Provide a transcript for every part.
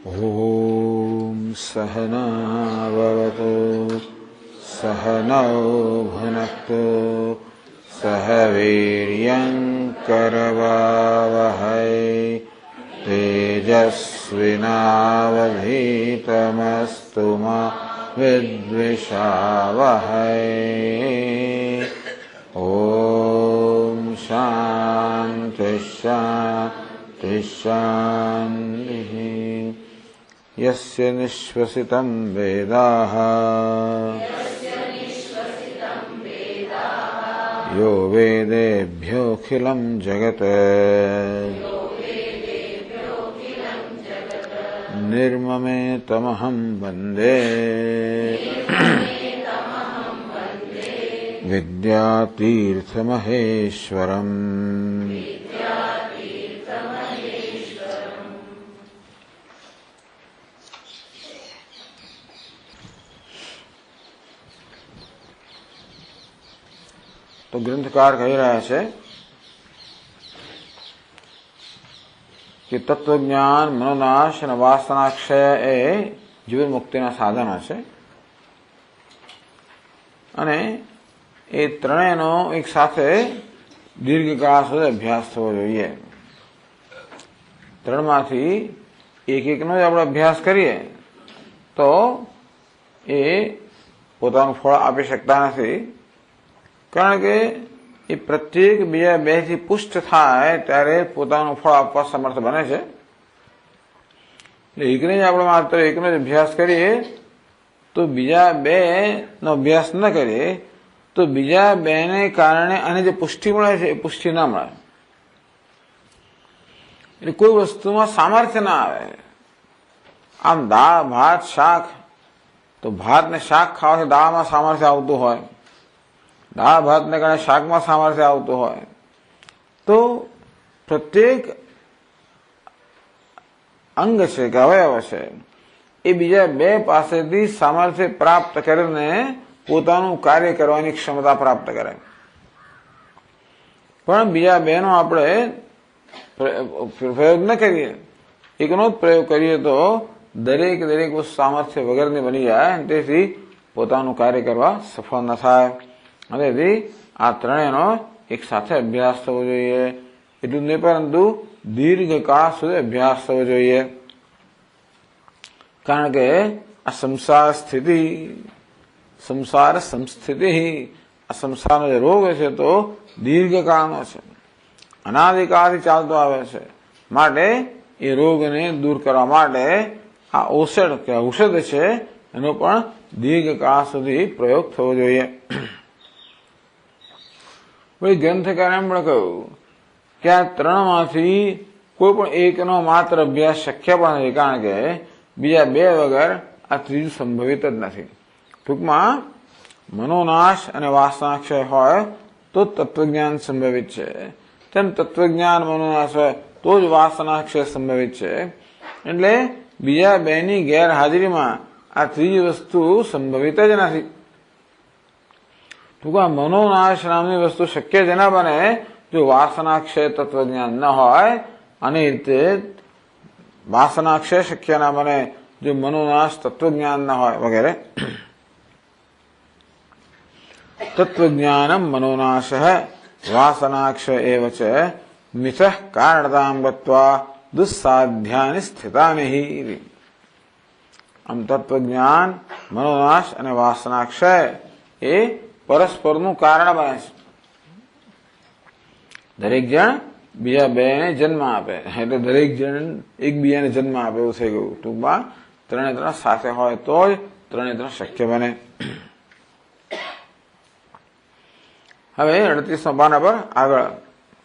ॐ सहनाववतु सहनौ भुनक्तु सह वीर्यङ्करवावहै तेजस्विनावधीतमस्तु मा विद्विषावहै। ॐ शान्ति शान्ति शान्तिः। यस्य निःश्वसितं वेदाः यो वेदेभ्योऽखिलं जगत् निर्ममेतमहं वन्दे विद्यातीर्थमहेश्वरम्। તો ગ્રંથકાર કહી રહ્યા છે કે તત્વજ્ઞાન, મનોનાશ અને વાસનાક્ષય એ જીવન મુક્તિના સાધનો છે અને એ ત્રણેયનો એક સાથે દીર્ઘકાળ સુધી અભ્યાસ થવો જોઈએ. ત્રણમાંથી એકનો જ આપણે અભ્યાસ કરીએ તો એ પોતાનું ફળ આપી શકતા નથી, કારણ કે એ પ્રત્યેક બીજા બેથી પુષ્ટ થાય ત્યારે પોતાનું ફળ આપવા સમર્થ બને છે. એટલે એકને જ આપણે માત્ર એકનો જ અભ્યાસ કરીએ તો બીજા બે નો અભ્યાસ ન કરીએ તો બીજા બેને કારણે આને જે પુષ્ટિ મળે છે એ પુષ્ટિ ના મળે. એટલે કોઈ વસ્તુમાં સામર્થ્ય ના આવે. આમ દાળ ભાત શાક, તો ભાત ને શાક ખાવાથી દાળમાં સામર્થ્ય આવતું હોય, દાળ ભાતને કારણે શાકમાં સામર્થ્ય આવતું હોય, તો પ્રત્યેક અંગ છે કે અવયવ છે એ બીજા બે પાસેથી સામર્થ્ય પ્રાપ્ત કરીને પોતાનું કાર્ય કરવાની ક્ષમતા પ્રાપ્ત કરે. પણ બીજા બેનો આપણે પ્રયોગ ન કરીએ, એકનો જ પ્રયોગ કરીએ તો દરેક વસ્તુ સામર્થ્ય વગરની બની જાય, તેથી પોતાનું કાર્ય કરવા સફળ ન થાય. અને આ ત્રણેયનો એક સાથે અભ્યાસ થવો જોઈએ. એટલું નહીં પરંતુ દીર્ઘકાળ સુધી અભ્યાસ થવો જોઈએ, કારણ કે આ સંસાર સ્થિતિ, સંસાર સંસ્થિતિ, આ સંસારનો જે રોગ છે તો દીર્ઘકાળનો છે, અનાદિકાળથી ચાલતો આવે છે. માટે એ રોગને દૂર કરવા માટે આ ઔષધ કે ઔષધ છે એનો પણ દીર્ઘકાળ સુધી પ્રયોગ થવો જોઈએ. ભાઈ ગ્રંથકારે એમ પણ કહ્યું કે આ ત્રણમાંથી કોઈ પણ એકનો માત્ર અભ્યાસ શક્ય પણ નથી, કારણ કે બીજા બે વગર આ ત્રીજું સંભવિત જ નથી. ટૂંકમાં મનોનાશ અને વાસનાક્ષય હોય તો તત્વજ્ઞાન સંભવિત છે, તેમ તત્વજ્ઞાન મનોનાશ હોય તો જ વાસનાક્ષય સંભવિત છે. એટલે બીજા બેની ગેરહાજરીમાં આ ત્રીજી વસ્તુ સંભવિત જ નથી. ટૂંકમાં મનોનાશ નામની વસ્તુ શક્ય જ ના બને જો વાસનાક્ષય તત્વજ્ઞાન ન હોય, અને રીતે વાસનાક્ષય શક્ય ના બને જો મનોનાશ તત્વજ્ઞાન ન હોય વગેરે. તત્વજ્ઞાનમ મનોનાશ વાસનાક્ષય એવ ચ મિથઃ કારણતામ ગત્વા દુસ્સાધ્યાની સ્થિતાનિ. આમ તત્વજ્ઞાન, મનોનાશ અને વાસનાક્ષય એ પરસ્પરનું કારણ બને છે. દરેક જણ બીજા બેને જન્મ આપે, એટલે દરેક જણ એકબીજાને જન્મ આપે એવું થઈ ગયું. ટૂંકમાં ત્રણે ત્રણ સાથે હોય તો જ ત્રણે ત્રણ શક્ય બને. હવે 38મા પાના પર આગળ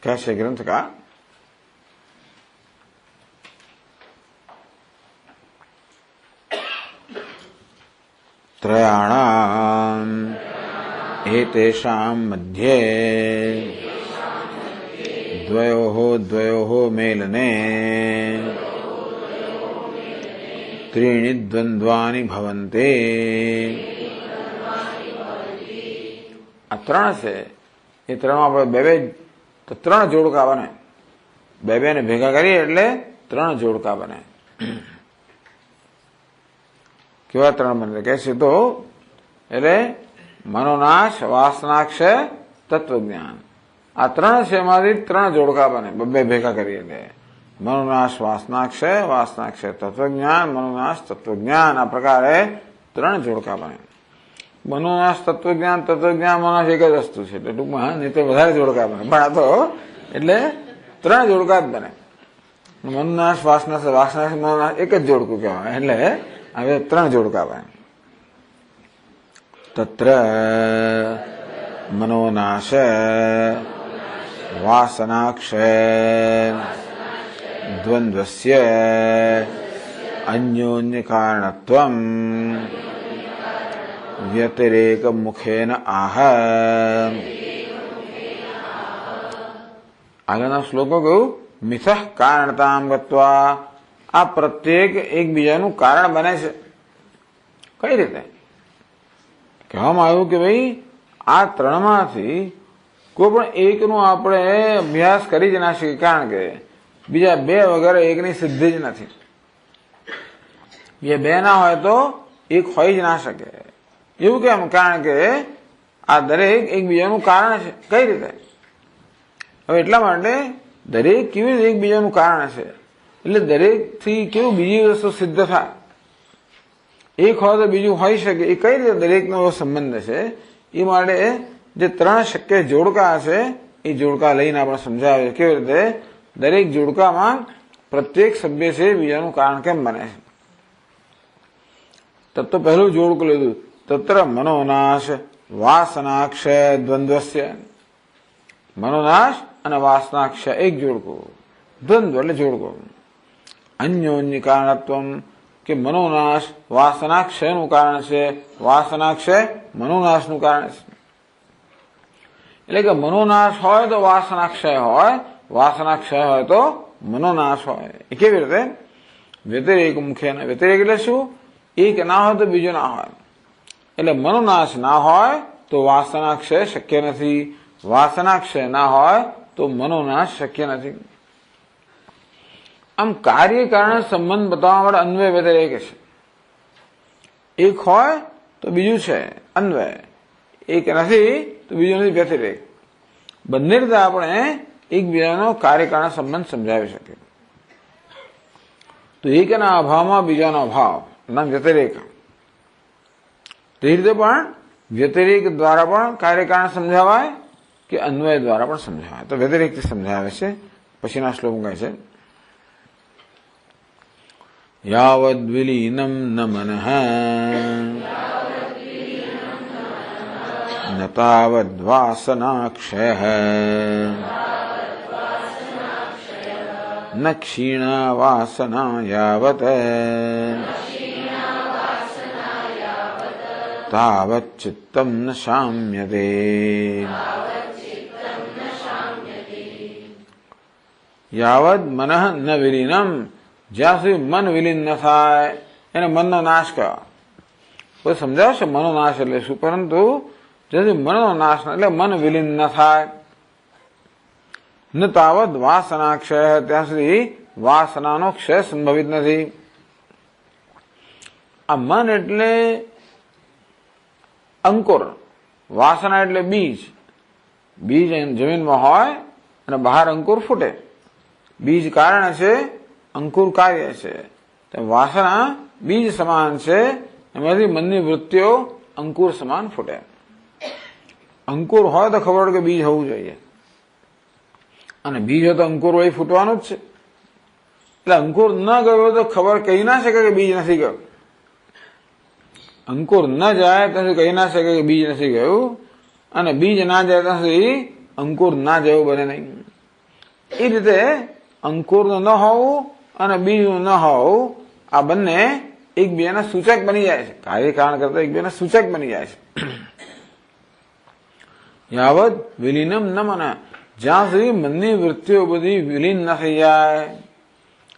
કહે છે ગ્રંથકાર, ત્રયાણામ એતેષાં મધ્યે દ્વયોઃ મેલને ત્રીણિ દ્વંદ્વાનિ ભવન્તે. આ ત્રણ છે એ ત્રણમાં આપણે બે ત્રણ જોડકા બને. બે ને ભેગા કરીએ એટલે ત્રણ જોડકા બને. કેવા ત્રણ બને કહે છે? તો એટલે મનોનાશ, વાસનાક્ષય, તત્વજ્ઞાન, આ ત્રણ છે એમાંથી ત્રણ જોડકા બને, બે ભેગા કરીએ એટલે મનોનાશ, વાસનાક્ષય, વાસનાક્ષય, તત્વજ્ઞાન, મનોનાશ, તત્વજ્ઞાન, આ પ્રકારે ત્રણ જોડકા બને. મનોનાશ, તત્વજ્ઞાન, તત્વજ્ઞાન, મનોનાશ એક જ વસ્તુ છે એટલે ટૂંકમાં નહીં તો વધારે જોડકા બને, પણ આ તો એટલે ત્રણ જોડકા જ બને. મનોનાશ, વાસનાશ, વાસનાશ, મનોનાશ એક જ જોડકું કહેવાય એટલે હવે ત્રણ જોડકા બને. તત્ર મનોનાશ વાસનાક્ષય દ્વંદ્વસ્ય અન્યોન્ય કારણત્વમ વ્યતિરેક મુખેન આહ. આગળના શ્લોકો કહ્યું મિથઃ કારણતામ ગત્વા, આ પ્રત્યેક એકબીજાનું કારણ બને છે. કઈ રીતે? કહેવામાં આવ્યું કે ભાઈ આ ત્રણમાંથી કોઈ પણ એકનો આપણે અભ્યાસ કરી જ ના શકીએ, કારણ કે બીજા બે વગર એકની સિદ્ધિ જ નથી. બે ના હોય તો એક હોય જ ના શકે. એવું કેમ? કારણ કે આ દરેક એકબીજાનું કારણ છે. કઈ રીતે? હવે એટલા માટે દરેક કેવી રીતે એકબીજાનું કારણ છે, એટલે દરેકથી કેવું બીજી વસ્તુ સિદ્ધ થાય. એક હોય તો બીજું હોઈ શકે, એ કઈ રીતે દરેકનો સંબંધ છે એ માટે જે ત્રણ શક્ય જોડકા છે એ જોડકા લઈને આપણે સમજાવે છે. કેવી રીતે? દરેક જોડકામાં પ્રત્યેક સભ્ય છે બીજાનું કારણ કેમ બને છે. તબ તો પહેલું જોડકું લીધું, તત્ર મનોનાશ વાસનાક્ષય દ્વંદ્વસ્ય. મનોનાશ અને વાસનાક્ષય એક જોડકું, દ્વંદ્વ એટલે જોડકું. અન્યોન્ય કારણત્વમ, કે મનોનાશ વાસનાક્ષયનું કારણ છે, વાસનાક્ષય મનોનાશનું કારણ છે. એટલે કે મનોનાશ હોય તો વાસનાક્ષય હોય, વાસનાક્ષય હોય તો મનોનાશ હોય. એ કેવી રીતે? વ્યતિરેક મુખે. વ્યતિરેક એટલે શું? એક ના હોય તો બીજો ના હોય. એટલે મનોનાશ ના હોય તો વાસનાક્ષય શક્ય નથી, વાસનાક્ષય ના હોય તો મનોનાશ શક્ય નથી. આમ કાર્ય કારણ સંબંધ બતાવવા માટે અન્વય વ્યતિરેક છે. એક હોય તો બીજું છે અન્વય, એક નથી તો બીજું નથી વ્યતિરેક. બંને રીતે આપણે એકબીજાનો કાર્યકારણ સંબંધ સમજાવી શકીએ. તો એકના અભાવમાં બીજાનો અભાવ નામ વ્યતિરેક. તે રીતે પણ વ્યતિરેક દ્વારા પણ કાર્યકારણ સમજાવાય કે અન્વય દ્વારા પણ સમજાવાય. તો વ્યતિરેકથી સમજાવે છે. પછીના શ્લોક કહે છે યાવદ વિલીનમ ન મનઃ ન તાવદ વાસનાક્ષયઃ ન ક્ષીણા વાસના યાવત તાવત ચિત્તમ ન શામ્યતે. યાવદ મનઃ ન વિલીનમ, જ્યાં સુધી મન વિલીન ન થાય એને મનનો નાશ કહેવાય. બધું સમજાવશે મનનો નાશ એટલે શું, પરંતુ જ્યાં સુધી મનનો નાશ એટલે મન વિલીન ન થાય. ન તાવત વાસના ક્ષય, ત્યાં સુધી વાસનાનો ક્ષય સંભવિત નથી. આ મન એટલે અંકુર, વાસના એટલે બીજ. બીજ જમીનમાં હોય અને બહાર અંકુર ફૂટે. બીજ કારણ છે, અંકુર કાર્ય છે. વાસના બીજ સમાન છે, એમાંથી મનની વૃત્તિઓ અંકુર સમાન ફૂટે. અંકુર હોય તો ખબર પડે કે બીજ હોવું જોઈએ, અને બીજ હોય તો અંકુર હોય ફૂટવાનું જ છે. એટલે અંકુર ન ગયો તો ખબર કહી ના શકે કે બીજ નથી ગયું. અંકુર ન જાય ત્યાં કહી ના શકે કે બીજ નથી ગયું, અને બીજ ના જાય ત્યાં સુધી અંકુર ના જેવું બને નહીં. એ રીતે અંકુરનું ન હોવું અને બીજનું ન હોવું, આ બંને એકબીજાના સૂચક બની જાય છે. કાર્યકારણ કરતા એકબીજાના સૂચક બની જાય છે. યાવત વિલીનમ ન મન, જ્યાં સુધી મનની વૃત્તિઓ બધી વિલીન ન થઈ જાય,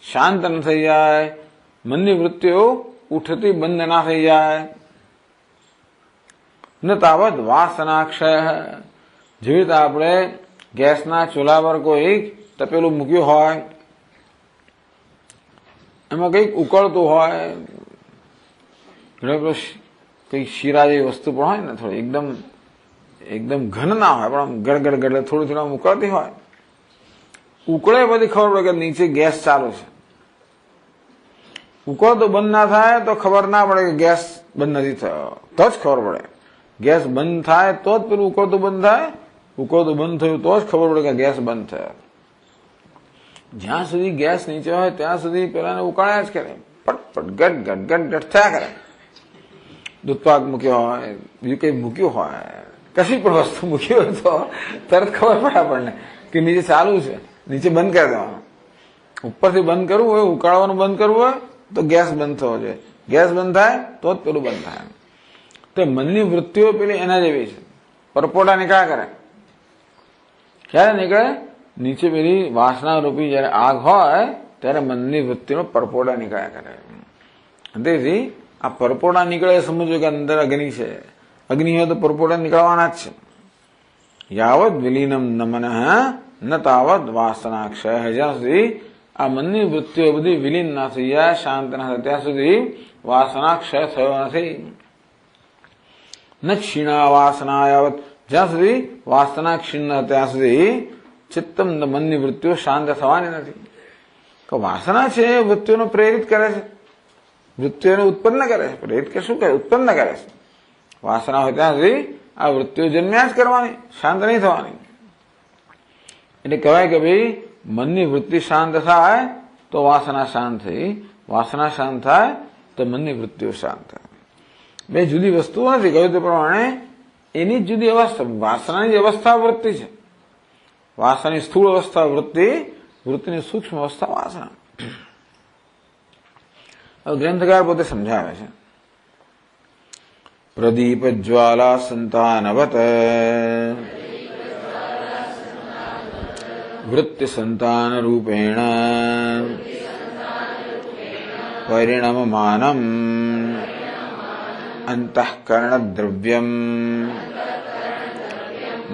શાંત ન થઈ જાય, મનની વૃત્તિઓ ઉઠતી બંધ ના થઈ જાય. ન તાવત વાસનાક્ષય, જેવી રીતે આપણે ગેસના ચૂલા પર કોઈ તપેલું મૂક્યું હોય, એમાં કંઈક ઉકળતું હોય, કઈ શીરા જેવી વસ્તુ પણ હોય ને, થોડી એકદમ ઘન ના હોય, પણ આમ ગડગડ થોડું થોડું આમ ઉકળતી હોય. ઉકળે પછી ખબર પડે કે નીચે ગેસ ચાલુ છે. ઉકળતો બંધ ના થાય તો ખબર ના પડે કે ગેસ બંધ નથી થયો, તો જ ખબર પડે. ગેસ બંધ થાય તો જ પેલું ઉકળતું બંધ થાય. ઉકળતું બંધ થયું તો જ ખબર પડે કે ગેસ બંધ થયો. જ્યાં સુધી ગેસ નીચે હોય ત્યાં સુધી પેલાને ઉકાળ્યા જ કરે, પટપટ ગટ થયા કરે. દૂધપાક મૂક્યો હોય, બીજું કઈ મૂક્યું હોય, કશી પણ વસ્તુ મૂકી હોય તો તરત ખબર પડે આપણને કે નીચે ચાલુ છે, નીચે બંધ કરી દેવાનું. ઉપરથી બંધ કરવું હોય, ઉકાળવાનું બંધ કરવું હોય તો ગેસ બંધ થવો જોઈએ. ગેસ બંધ થાય તો જ પેલું બંધ થાય. તો મનની વૃત્તિઓ પેલી એના જેવી છે, પરપોટા નીકળ્યા કરે. ક્યારે નીકળે? નીચે પેલી વાસના રૂપી જયારે આગ હોય ત્યારે મનની વૃત્તિનો પરપોટા નીકળ્યા કરે. તેથી આ પરપોટા નીકળે સમજો કે અંદર અગ્નિ છે. અગ્નિ હોય તો પરપોટા નીકળવાના જ છે. યાવત વિલીનમ ન મન ન તાવત વાસના ક્ષય. જ્યાં સુધી આ મનની વૃત્તિઓ બધી વિલીન ના થઈ જાય, શાંત ના થાય, ત્યાં સુધી વાસના ક્ષય થયો નથી. ન ક્ષીણા વાસના યાવત. જ્યાં સુધી વાસના ક્ષીણ ત્યાં સુધી ચિત્તમ મનની વૃત્તિઓ શાંત થવાની નથી. તો વાસના છે એ વૃત્તિઓને પ્રેરિત કરે છે, વૃત્તિઓને ઉત્પન્ન કરે છે. પ્રેરિત કે શું કરે? ઉત્પન્ન કરે છે. વાસના હોય ત્યાં સુધી આ વૃત્તિઓ જન્મ્યા જ કરવાની, શાંત નહીં થવાની. એટલે કહેવાય કે ભાઈ મનની વૃત્તિ શાંત થાય તો વાસના શાંત થઈ, વાસના શાંત થાય તો મનની વૃત્તિઓ શાંત થાય. બે જુદી વસ્તુઓ નથી. કહ્યું તે પ્રમાણે એની જ જુદી અવસ્થા. વાસનાની જ અવસ્થા વૃત્તિ છે. વાસનાની સ્થૂળ અવસ્થા વૃત્તિ, વૃત્તિની સૂક્ષ્મ અવસ્થા વાસના. હવે ગ્રંથકાર પોતે સમજાવે છે. પ્રદીપ જ્વાલા સંતાનવત વૃત્તિ સંતાન રૂપેણ પરિણમમાનમ અંતઃકરણ દ્રવ્યમ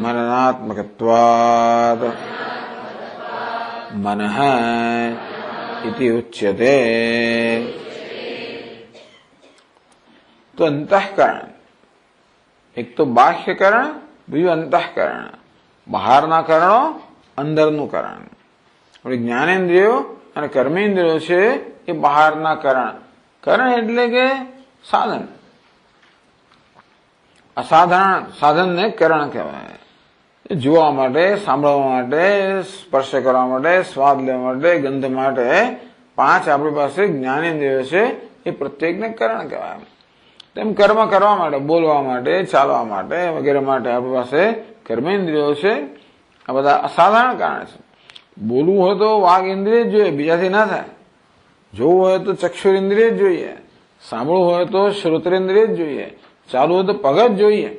મનનાત્મકત્વાદ મનઃ ઇતિ ઉચ્યતે. તો અંતઃકરણ એક તો બાહ્યકરણ, બીજું અંતઃકરણ. બહારના કરણો, અંદરનું કરણ. જ્ઞાનેન્દ્રિયો અને કર્મેન્દ્રિયો છે એ બહારના કરણ. કરણ એટલે કે સાધન. અસાધારણ સાધનને કરણ કહેવાય. જોવા માટે, સાંભળવા માટે, સ્પર્શ કરવા માટે, સ્વાદ લેવા માટે, ગંધ માટે 5 આપણી પાસે જ્ઞાનેન્દ્રિયો છે એ પ્રત્યેકને કરણ કહેવાય. તેમ કર્મ કરવા માટે, બોલવા માટે, ચાલવા માટે વગેરે માટે આપણી પાસે કર્મેન્દ્રિયો છે. આ બધા અસાધારણ કારણ છે. બોલવું હોય તો વાઘ ઇન્દ્રિય જ જોઈએ, બીજાથી ના થાય. જોવું હોય તો ચક્ષુર ઇન્દ્રિય જ જોઈએ, સાંભળવું હોય તો શ્રોત્રેન્દ્રિય જ જોઈએ, ચાલુ હોય તો પગ જ જોઈએ.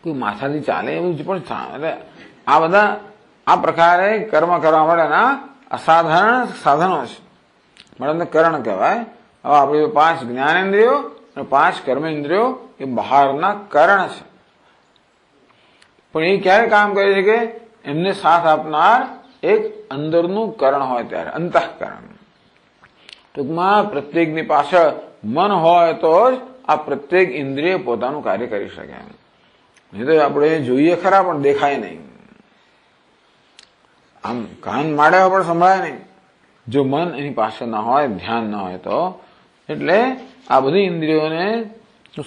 કોઈ માથાથી ચાલે એવું પણ આ બધા આ પ્રકારે કર્મ કરવા માટેના અસાધારણ સાધનો છે, મને કરણ કહેવાય. હવે આપણી 5 જ્ઞાનેન્દ્રિયો અને 5 કર્મેન્દ્રિયો એ બહારના કરણ છે. પણ એ ક્યારે કામ કરે છે કે એમને સાથ આપનાર એક અંદરનું કરણ હોય ત્યારે, અંતઃકરણ. ટૂંકમાં પ્રત્યેકની પાછળ મન હોય તો જ આ પ્રત્યેક ઇન્દ્રિય પોતાનું કાર્ય કરી શકે. નહીં તો આપણે જોઈએ ખરા પણ દેખાય નહીં. આમ કાન માંડ્યા પણ સંભળાય નહીં જો મન એની પાસે ના હોય, ધ્યાન ના હોય તો. એટલે આ બધી ઇન્દ્રિયોને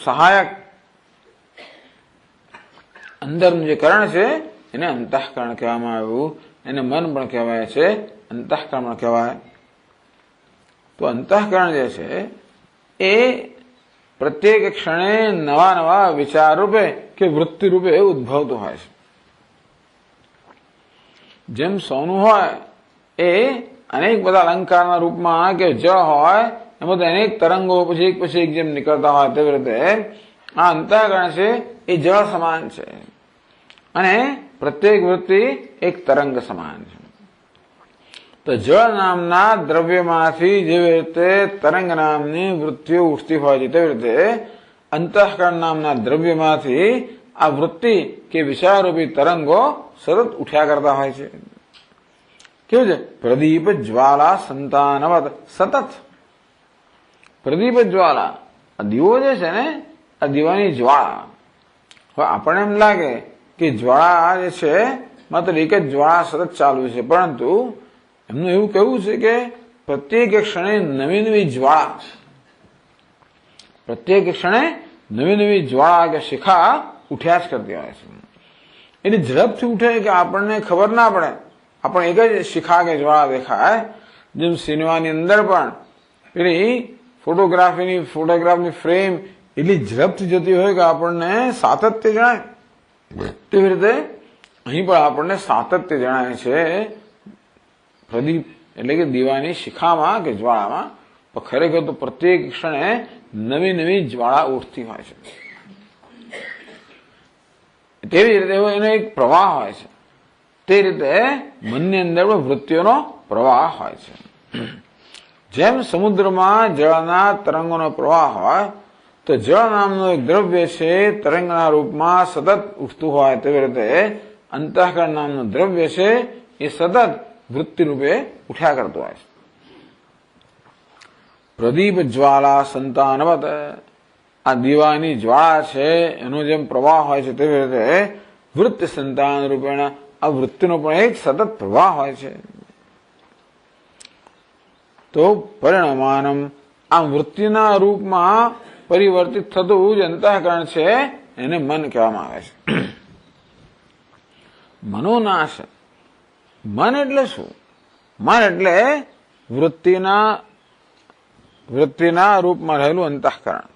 સહાયક અંદરનું જે કરણ છે એને અંતઃકરણ કહેવામાં આવ્યું. એને મન પણ કહેવાય છે, અંતઃકરણ પણ કહેવાય. તો અંતઃકરણ જે છે એ પ્રત્યેક ક્ષણે નવા નવા વિચાર રૂપે કે વૃત્તિ રૂપે ઉદ્ભવતું હોય છે. જેમ સોનું હોય એ અનેક બધા અલંકારના રૂપમાં કે જળ હોય એમાં અનેક તરંગો પછી એક જેમ નીકળતા હોય તેવી રીતે આ અંતઃકરણ છે એ જળ સમાન છે અને પ્રત્યેક વૃત્તિ એક તરંગ સમાન છે. તો જળ નામના દ્રવ્યમાંથી જેવી રીતે તરંગ નામની વૃત્તિઓ ઉઠતી હોય છે તેવી રીતે અંતઃકરણ નામના દ્રવ્યમાંથી આ વૃત્તિ કે વિચારરૂપી તરંગો સતત ઉઠ્યા કરતા હોય છે. કેવું છે? પ્રદીપ જ્વાલા સંતાનવત, સતત પ્રદીપ જ્વાલા, આ દીવો જે છે ને, આ દીવાની જ્વાળા. હવે આપણને એમ લાગે કે જ્વાળા જે છે માત્ર એક જ જ્વાળા સતત ચાલુ છે, પરંતુ એમનું એવું કહેવું છે કે પ્રત્યેક ક્ષણે નવી નવી જ્વાળા, પ્રત્યેક ક્ષણે નવી નવી જ્વાળા કે શિખા ઉઠ્યા જ કરતી હોય છે. એની ઝડપથી ઉઠે કે આપણને ખબર ના પડે, આપણને એક જ શિખા કે જ્વાળા દેખાય. જેમ સિનેમાની અંદર પણ પેલી ફોટોગ્રાફની ફ્રેમ એટલી ઝડપથી જતી હોય કે આપણને સાતત્ય જણાય, તેવી રીતે અહીં પણ આપણને સાતત્ય જણાય છે પ્રદીપ એટલે કે દીવાની શિખામાં કે જ્વાળામાં. પણ ખરેખર તો પ્રત્યેક ક્ષણે નવી નવી જ્વાળા ઉઠતી હોય છે. તેવી રીતે એનો એક પ્રવાહ હોય છે. તે રીતે મનની અંદર પણ વૃત્તિઓનો પ્રવાહ હોય છે. જેમ સમુદ્રમાં જળના તરંગોનો પ્રવાહ હોય, તો જળ નામનું એક દ્રવ્ય છે તરંગના રૂપમાં સતત ઉઠતું હોય, તેવી રીતે અંતઃકરણ નામનું દ્રવ્ય છે એ સતત વૃત્તિ રૂપે ઉઠ્યા કરતું હોય છે. પ્રદીપ જ્વાલા સંતાનવત, આ દીવાની જ્વાળા છે એનો જેમ પ્રવાહ હોય છે, તેવી રીતે વૃત્તિ સંતાન રૂપેણ આ વૃત્તિનો પણ એક સતત પ્રવાહ હોય છે. તો પરિણામાનમ, આ વૃત્તિના રૂપમાં પરિવર્તિત થતું જે અંતઃકરણ છે એને મન કહેવામાં આવે છે. મનોનાશ, મન એટલે શું? મન એટલે વૃત્તિના રૂપમાં રહેલું અંતઃકરણ.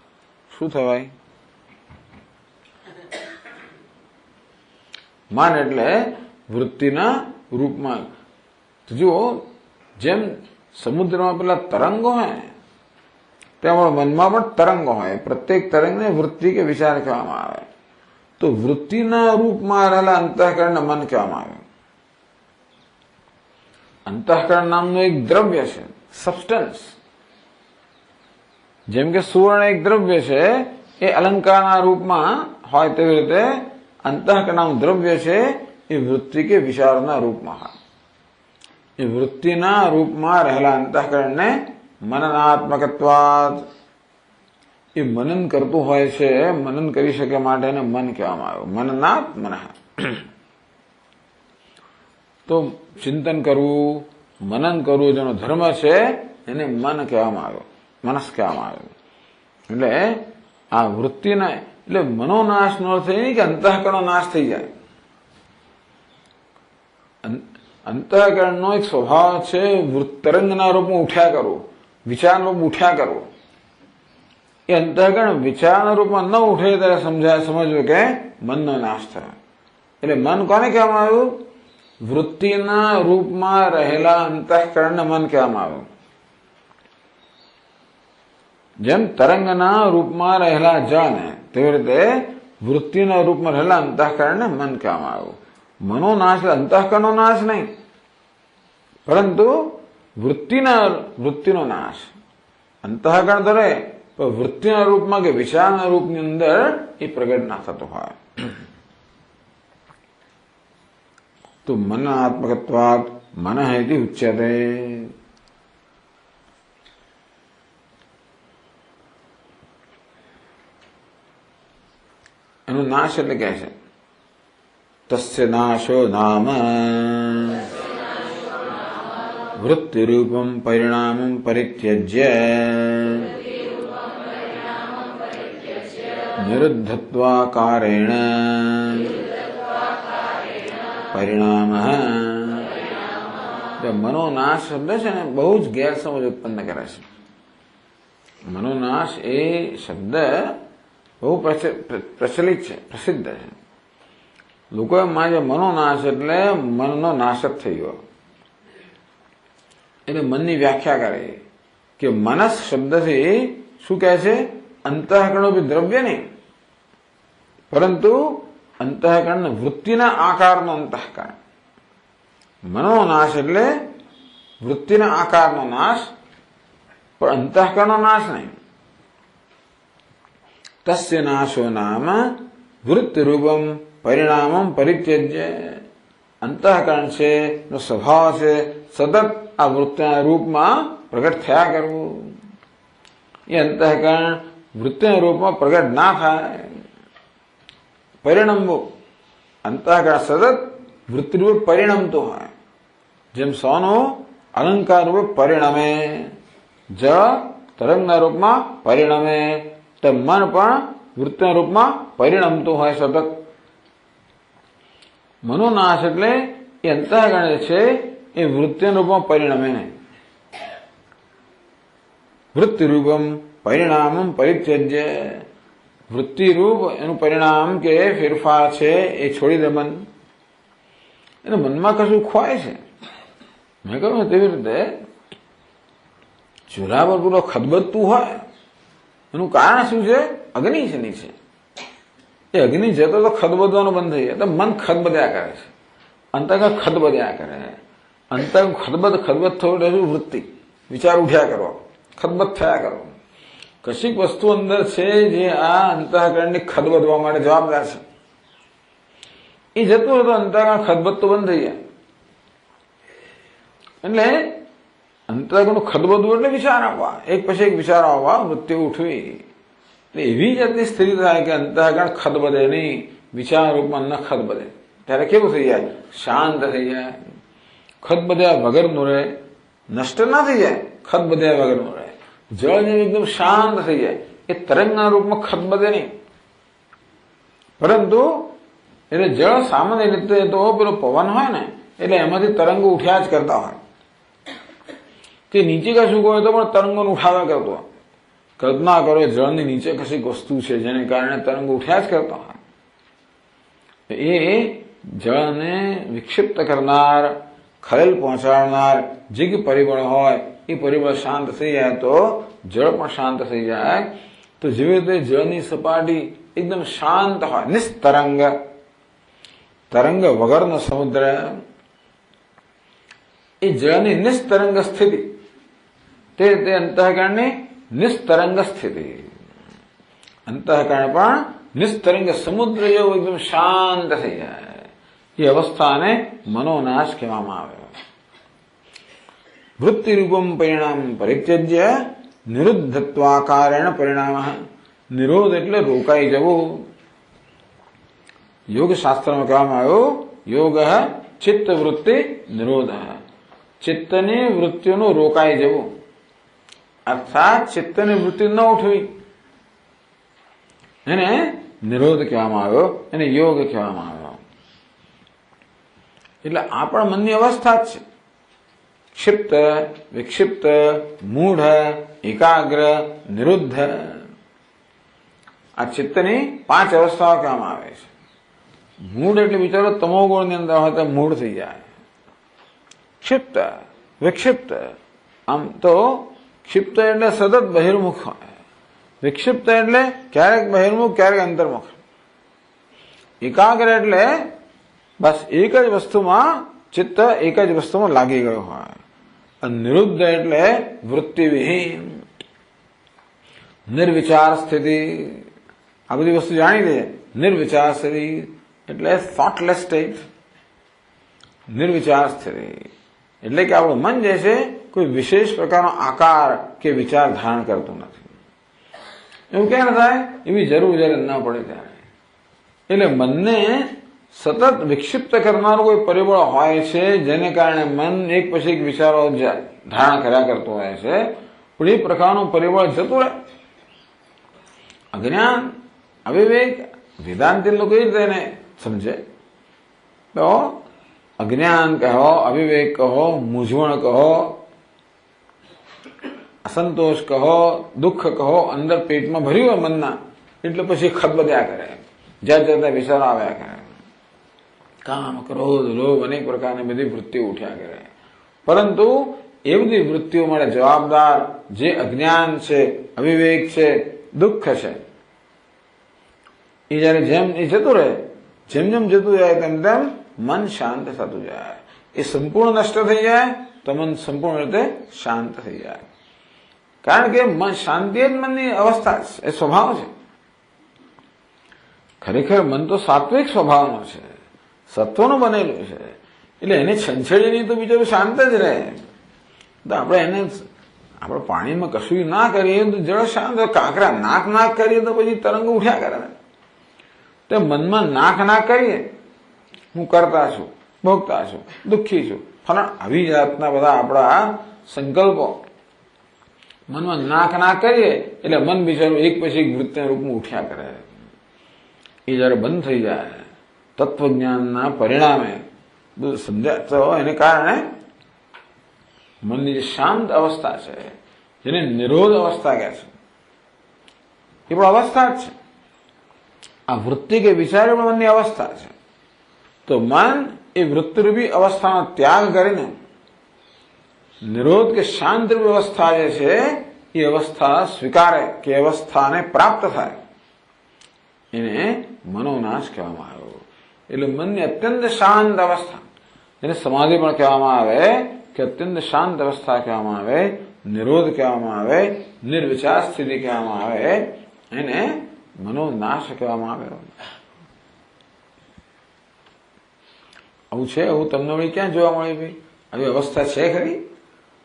શું થવાય? મન એટલે વૃત્તિના રૂપમાં. જુઓ, જેમ સમુદ્રમાં પેલા તરંગો હોય, તેમાં મનમાં પણ તરંગો હોય. પ્રત્યેક તરંગને વૃત્તિ કે વિચાર કહેવામાં આવે. તો વૃત્તિના રૂપમાં રહેલા અંતઃકરણને મન કહેવામાં આવે. અંતઃકરણ નામનું એક દ્રવ્ય છે, સબસ્ટન્સ. જેમ કે સુવર્ણ એક દ્રવ્ય છે, એ અલંકારના રૂપમાં હોય, તેવી રીતે અંતઃકરણ નામનું દ્રવ્ય છે એ વૃત્તિ કે વિચારોના રૂપમાં હોય. એ વૃત્તિના રૂપમાં રહેલા અંતઃકરણને મનનાત્મકત્વાદ, એ મનન કરતું હોય છે, મનન કરી શકે માટે એને મન કહેવામાં આવ્યું. મનનાત મન. તો ચિંતન કરવું, મનન કરવું જેનો ધર્મ છે એને મન કહેવામાં આવ્યો, મનસ કહેવામાં આવ્યું. એટલે આ વૃત્તિના એટલે મનોનાશનો અર્થ એ નહીં કે અંતઃકરણનો નાશ થઈ જાય. અંતઃકરણનો એક સ્વભાવ છે તરંગના રૂપમાં ઉઠ્યા કરવું, વિચારના રૂપમાં ઉઠ્યા કરવું. એ અંતઃકરણ વિચારના રૂપમાં ન ઉઠે ત્યારે સમજવું કે મનનો નાશ થયો. એટલે મન કોને કહેવામાં આવ્યું? વૃત્તિના રૂપમાં રહેલા અંતઃકરણને મન કહેવામાં આવ્યું. જેમ તરંગના રૂપમાં રહેલા જળને, તેવી રીતે વૃત્તિના રૂપમાં રહેલા અંતઃકરણને મન કહેવામાં આવ્યું. મનો નાશ એટલે અંતઃકરણનો નાશ નહીં, પરંતુ વૃત્તિનો નાશ. અંતઃકરણ તો રહે, પણ વૃત્તિના રૂપમાં કે વિચારના રૂપની અંદર એ પ્રગટ ના થતો હોય. તો મનાત્મકત્વાદ મન ઇતિ ઉચ્યતે. એનો નાશ એટલે કહે છે તસ્ય નાશો નામ વૃત્તિરૂપમ પરિણામમ પરિત્યજ્ય નિરુદ્ધત્વાકારેણ પરિણામ. મનોનાશ શબ્દ છે ને બહુ જ ગેરસમજ ઉત્પન્ન કરે છે. મનોનાશ એ શબ્દ બહુ પ્રચલિત છે, પ્રસિદ્ધ છે. લોકો એમ માને મનોનાશ એટલે મનનો નાશ જ થઈ ગયો. એટલે મનની વ્યાખ્યા કરે કે મનસ શબ્દથી શું કહે છે? અંતઃકરણો બી દ્રવ્ય નહીં, પરંતુ અંતઃકરણ વૃત્તિના આકારનો અંતઃકરણ. મનોનો નાશ એટલે વૃત્તિના આકારનો નાશ, પણ અંતઃકરણનો નાશ નહીં. તસ્ય નાશો નામ વૃત્તિરૂપમ પરિણામમ પરિત્યજ્ય. અંતઃકરણ છે નો સ્વભાવ છે સતત આ વૃત્તિના રૂપમાં પ્રગટ થયા કરવું. એ અંતઃકરણ વૃત્તિના રૂપમાં પ્રગટ ના થાય. પરિણમવું, અંતઃકરણ સતત વૃત્તિરૂપે પરિણમતું હોય. જેમ સોનું અલંકાર રૂપે પરિણમે, જળ તરંગના રૂપમાં પરિણમે, તો મન પણ વૃત્તિના રૂપમાં પરિણમતું હોય સતત. મનોનાશ એટલે એ અંતઃકરણ છે એ વૃત્તિના રૂપમાં પરિણમે નહીં. વૃત્તિરૂપમ પરિણામમ પરિત્યજ્ય, વૃત્તિરૂપ એનું પરિણામ કે ફેરફાર છે એ છોડી દે મન. એને મનમાં કશું ખોવાય છે. મેં કહ્યું તેવી રીતે ચૂલા પર પૂરો ખદબદતું હોય, એનું કારણ શું છે? અગ્નિ છે નીચે. એ અગ્નિ જતો તો ખદબદવાનું બંધ થઈ જાય, તો મન ખદબદ્યા કરે છે, અંતઃકરણ ખદબદ્યા કરે. અંતઃકરણ ખદબદ થયું એટલે વૃત્તિ, વિચાર ઉઠ્યા કરો, ખદબદ થયા કરો. કશીક વસ્તુ અંદર છે જે આ અંતઃકરણને ખદબદવા માટે જવાબદાર છે. એ જતું હોય તો અંતઃકરણ ખદબદ તો બંધ થઈ જાય. એટલે અંતઃકરણનું ખદબદવું એટલે વિચાર આવવા, એક પછી એક વિચાર આવવા, વૃત્તિ ઉઠવી. એટલે એવી જાતની સ્થિતિ થાય કે અંતઃકરણ ખદબદે નહીં, વિચાર રૂપમાં ન ખદબદે. ત્યારે કેવું થઈ જાય? શાંત થઈ જાય. ખદબદ્યા વગરનું રહે, નષ્ટ ના થઈ જાય, ખદબદ્યા વગરનું રહે. જળ જેમ એકદમ શાંત થઈ જાય, એ તરંગના રૂપમાં ખદબદે નહીં. પરંતુ એટલે જળ સામાન્ય રીતે તો પેલો પવન હોય ને, એટલે એમાંથી તરંગો ઉઠ્યા જ કરતા હોય. તે નીચે કશું હોય તો પણ તરંગોને ઉઠાવ્યા કરતો. કલ્પના કરો જળની નીચે કશીક વસ્તુ છે જેને કારણે તરંગો ઉઠ્યા જ કરતા હોય. એ જળને વિક્ષિપ્ત કરનાર, ખલેલ પહોંચાડનાર જે કે પરિબળ હોય, એ પરિબળ શાંત થઈ જાય તો જળ પણ શાંત થઈ જાય. તો જેવી રીતે જળની સપાટી એકદમ શાંત હોય, નિસ્તરંગ, તરંગ વગરનો સમુદ્ર, એ જળની નિસ્તરંગ સ્થિતિ, તે રીતે અંતઃકરણની નિસ્તરંગ સ્થિતિ. અંતઃકરણ પણ નિસ્તરંગ સમુદ્ર જેવું એકદમ શાંત થઈ જાય. એ અવસ્થાને મનોનાશ કહેવામાં આવે. વૃત્તિરૂપમ પરિણામ પરિત્યજ્ય નિરુદ્ધત્વાકારેણ પરિણામ. નિરોધ એટલે રોકાઈ જવું. યોગ શાસ્ત્રમાં કહેવામાં આવ્યું, યોગ ચિત્ત વૃત્તિ નિરોધ. ચિત્તની વૃત્તિઓનું રોકાઈ જવું, અર્થાત ચિત્તની વૃત્તિ ન ઉઠવી, એને નિરોધ કહેવામાં આવ્યો, એને યોગ કહેવામાં આવ્યો. એટલે આ પણ મનની અવસ્થા જ છે. ક્ષિપ્ત, વિક્ષિપ્ત, મૂઢ, એકાગ્ર, નિરુદ્ધ, આ ચિત્તની 5 અવસ્થાઓ કહેવામાં આવે છે. મૂઢ એટલે વિચારો તમોગુણની અંદર હોય તો મૂઢ થઈ જાય. ક્ષિપ્ત, વિક્ષિપ્ત, આમ તો ક્ષિપ્ત એટલે સતત બહિર્મુખ હોય, વિક્ષિપ્ત એટલે ક્યારેક બહિર્મુખ ક્યારેક અંતર્મુખ. એકાગ્ર એટલે બસ એક જ વસ્તુમાં ચિત્ત એક જ વસ્તુમાં લાગી ગયો હોય. અને નિરુદ્ધ એટલે વૃત્તિવિહીન, નિર્વિચાર સ્થિતિ. આ બધી વસ્તુ જાણી લે. નિર્વિચાર સ્થિતિ એટલે થોટલેસ સ્ટેટ. નિર્વિચાર સ્થિતિ એટલે કે આપણું મન જે છે કોઈ વિશેષ પ્રકારનો આકાર કે વિચાર ધારણ કરતું નથી. એવું ક્યારે થાય? એવી જરૂર જયારે ન પડે ત્યારે. એટલે મનને સતત વિક્ષિપ્ત કરનારું કોઈ પરિબળ હોય છે, જેને કારણે મન એક પછી એક વિચારો ધારણ કર્યા કરતું હોય છે. પણ એ પ્રકારનું પરિબળ જતું રહે. અજ્ઞાન, અવિવેક, વેદાંતિ લોકો એ રીતે એને સમજે. તો અજ્ઞાન કહો, અવિવેક કહો, મૂંઝવણ કહો, અસંતોષ કહો, દુઃખ કહો, અંદર પેટમાં ભર્યું હોય મનના, એટલે પછી ખદબદ્યા કરે, જાત જાતના વિચારો આવ્યા કરે. કામ, ક્રોધ, લોભ, અનેક પ્રકારની બધી વૃત્તિઓ ઉઠ્યા કરે. પરંતુ એ બધી વૃત્તિઓ માટે જવાબદાર જે અજ્ઞાન છે, અવિવેક છે, દુઃખ છે, એ જયારે જેમ એ જતું રહે, જેમ જેમ જતું જાય તેમ તેમ મન શાંત થતું જાય. એ સંપૂર્ણ નષ્ટ થઈ જાય તો મન સંપૂર્ણ રીતે શાંત થઈ જાય. કારણ કે મન શાંતિ જ મનની અવસ્થા છે, એ સ્વભાવ છે. ખરેખર મન તો સાત્વિક સ્વભાવનો છે, સત્વનું બનેલું છે. એટલે એને છંછેડી નહીં તો બિચારું શાંત જ રહે. તો આપણે એને આપણે પાણીમાં કશું ના કરીએ તો જળ શાંત, કાંકરા નાક કરીએ તો પછી તરંગ ઉઠ્યા કરે. તો મનમાં નાક કરીએ હું કરતા છું, ભોગતા છું, દુઃખી છું, ફલાણ, આવી જાતના બધા આપણા સંકલ્પો મનમાં નાક કરીએ એટલે મન બિચારું એક પછી એક વૃત્તિના રૂપમાં ઉઠ્યા કરે. એ જયારે બંધ થઈ જાય તત્વજ્ઞાનના પરિણામે બધું સમજાય તો એને કારણે મનની જે શાંત અવસ્થા છે, જેને નિરોધ અવસ્થા કહે છે, એ પણ અવસ્થા જ છે. આ વૃત્તિ કે વિચાર પણ મનની અવસ્થા છે. તો મન એ વૃત્તિરૂપી અવસ્થાનો ત્યાગ કરીને નિરોધ કે શાંત રૂપી અવસ્થા જે છે એ અવસ્થા સ્વીકારે કે અવસ્થાને પ્રાપ્ત થાય, એને મનોનાશ કહેવામાં આવ્યો. એટલે મનની અત્યંત શાંત અવસ્થા, જેને સમાધિ પણ કહેવામાં આવે કે અત્યંત શાંત અવસ્થા કહેવામાં આવે, નિરોધ કહેવામાં આવે, નિર્વિચાર સ્થિતિ કહેવામાં આવે, એને મનોનાશ કહેવામાં આવે. આવું છે, એવું તમને વળી ક્યાં જોવા મળે? ભાઈ આવી અવસ્થા છે ખરી?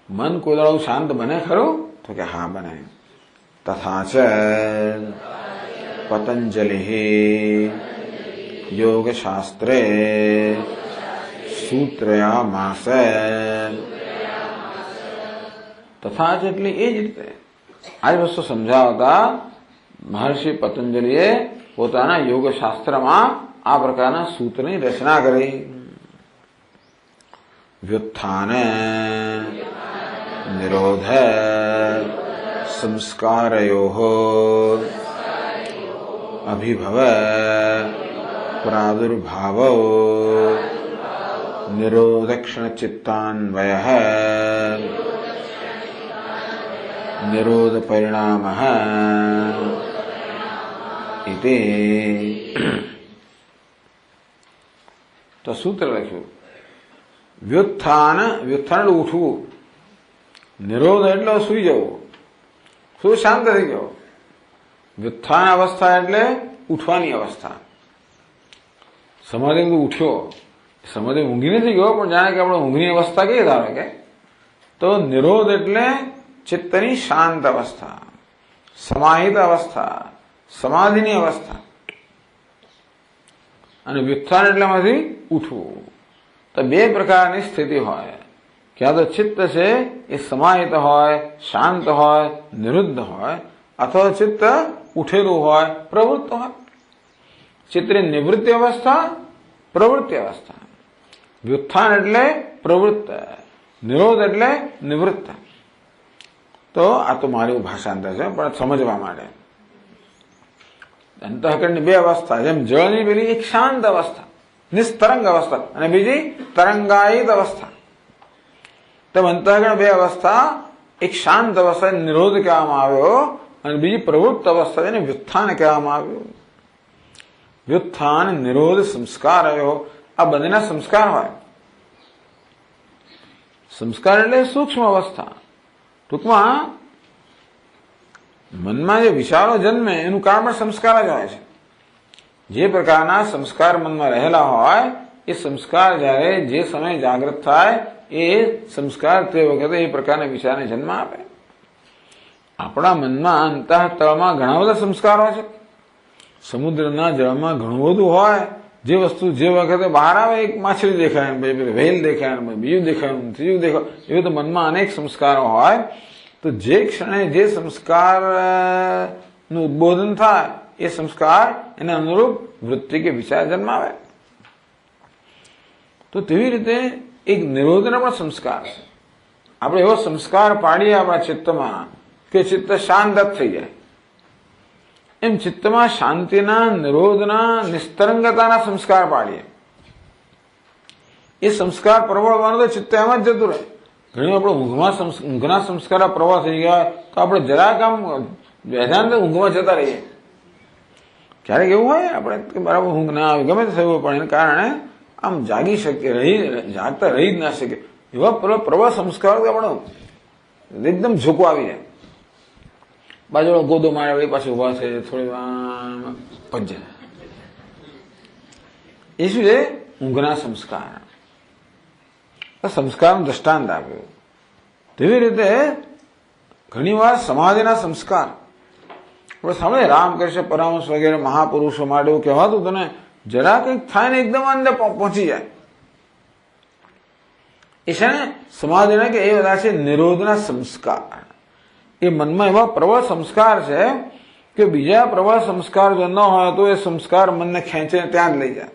મન કોઈ દાડો શાંત બને ખરું? તો કે હા બને. તથા ચ પતંજલિ યોગશાસ્ત્રે સૂત્રયામાસ. તથા જ એટલે એ જ રીતે આ જ વસ્તુ સમજાવતા મહર્ષિ પતંજલિએ પોતાના યોગશાસ્ત્રમાં આ પ્રકારના સૂત્રની રચના કરી. વ્યુત્થાન નિરોધ સંસ્કારયોઃ અભિભવ પ્રાદુર્ભાવો નિરોધક્ષણ ચિત્તાન્વયઃ નિરોધ પરિણામઃ ઇતિ. તો સૂત્ર લખ્યું વ્યુત્થાન. વ્યુત્થાન એટલે ઉઠવું, નિરોધ એટલે સુઈ જવું, શું શાંત થઈ ગયો. વ્યુત્થાન અવસ્થા એટલે ઉઠવાની અવસ્થા. સમાધિ ઉઠ્યો, સમાધિ ઊંઘી નથી ગયો પણ જાણે કે આપણે ઊંઘની અવસ્થા કહીએ ધારો કે, તો નિરોધ એટલે ચિત્તની શાંત અવસ્થા, સમાહિત અવસ્થા, સમાધિની અવસ્થા. અને વ્યુત્થાન એટલે માંથી ઉઠવું. તો બે પ્રકારની સ્થિતિ હોય, ક્યાં તો ચિત્ત છે એ સમાહિત હોય, શાંત હોય, નિરુદ્ધ હોય, અથવા ચિત્ત ઉઠેલું હોય, પ્રવૃત્ત હોય. ચિત્તની નિવૃત્તિ અવસ્થા, પ્રવૃત્તિ અવસ્થા. વ્યુત્થાન એટલે પ્રવૃત્ત, નિરોધ એટલે નિવૃત્ત. તો આ તો મારી ભાષાંતર છે પણ સમજવા માટે. અંતઃકરણની બે અવસ્થા, જેમ જળની પેલી એક શાંત અવસ્થા, નિસ્તરંગ અવસ્થા, અને બીજી તરંગાયિત અવસ્થા. તેમ અંતઃકરણ બે અવસ્થા, એક શાંત અવસ્થા નિરોધ કહેવામાં આવ્યો અને બીજી પ્રવૃત્ત અવસ્થા એને વ્યુત્થાન કહેવામાં આવ્યું. વ્યુત્થાન નિરોધ સંસ્કાર આવ્યો, આ બંનેના સંસ્કાર હોય. સંસ્કાર એટલે સૂક્ષ્મ અવસ્થા. ટૂંકમાં મનમાં જે વિચારો જન્મે એનું કારણ પણ સંસ્કાર જ હોય છે. જે પ્રકારના સંસ્કાર મનમાં રહેલા હોય એ સંસ્કાર જ્યારે જે સમયે જાગૃત થાય એ સંસ્કાર તે વખતે એ પ્રકારના વિચારને જન્મ આપે. આપણા મનમાં અંતઃતળમાં ઘણા બધા સંસ્કારો છે. સમુદ્રના જળમાં ઘણું બધું હોય. જે વસ્તુ જે વખતે બહાર આવે, એક માછલી દેખાય, વેલ દેખાય, બીજું દેખાય, ત્રીજું દેખાય, એવું તો મનમાં અનેક સંસ્કારો હોય. તો જે ક્ષણે જે સંસ્કારનું ઉદ્બોધન થાય એ સંસ્કાર એને અનુરૂપ વૃત્તિ કે વિચાર જન્માવે. તો તેવી રીતે એક નિરોધના પણ સંસ્કાર છે. આપણે એવો સંસ્કાર પાડીએ આપણા ચિત્તમાં કે ચિત્ત શાંત થઈ જાય. એમ ચિત્તમાં શાંતિના, નિરોધના, નિસ્તરંગતાના સંસ્કાર પાડીએ. એ સંસ્કાર પ્રબળવાનો તો ચિત્ત એમ જ જતું રહે. ઘણી આપણે ઊંઘના સંસ્કાર પ્રવાહ થઈ ગયા તો આપણે જરાક આમ બેઠા ઊંઘમાં જતા રહીએ. ક્યારેક એવું હોય આપણે બરાબર ઊંઘ ના આવે, ગમે તે થયું પણ એને કારણે આમ જાગી શકીએ, જાગતા રહી જ ના શકીએ. એવા પ્રવાહ સંસ્કાર આપણે એકદમ ઝોકો આવી જાય. બાજુ ગોદો મારે વળી પાછી ઉભા છે, થોડી વાર પજે. એ શું છે? ઊંઘના સંસ્કાર. સંસ્કારનું દ્રષ્ટાંત આપ્યું. તેવી રીતે ઘણી વાર સમાધિના સંસ્કાર આપણે સાંભળે રામકૃષ્ણ પરમહંસ વગેરે મહાપુરુષો માટે એવું કહેવાતું તને જરા કંઈક થાય ને એકદમ અંદર પહોંચી જાય એ છે ને સમાધિના કે એ બધા છે નિરોધના સંસ્કાર. એ મનમાં એવા પ્રબળ સંસ્કાર છે કે બીજા પ્રબળ સંસ્કાર જો ન હોય તો એ સંસ્કાર મનને ખેંચીને ત્યાં જ લઈ જાય.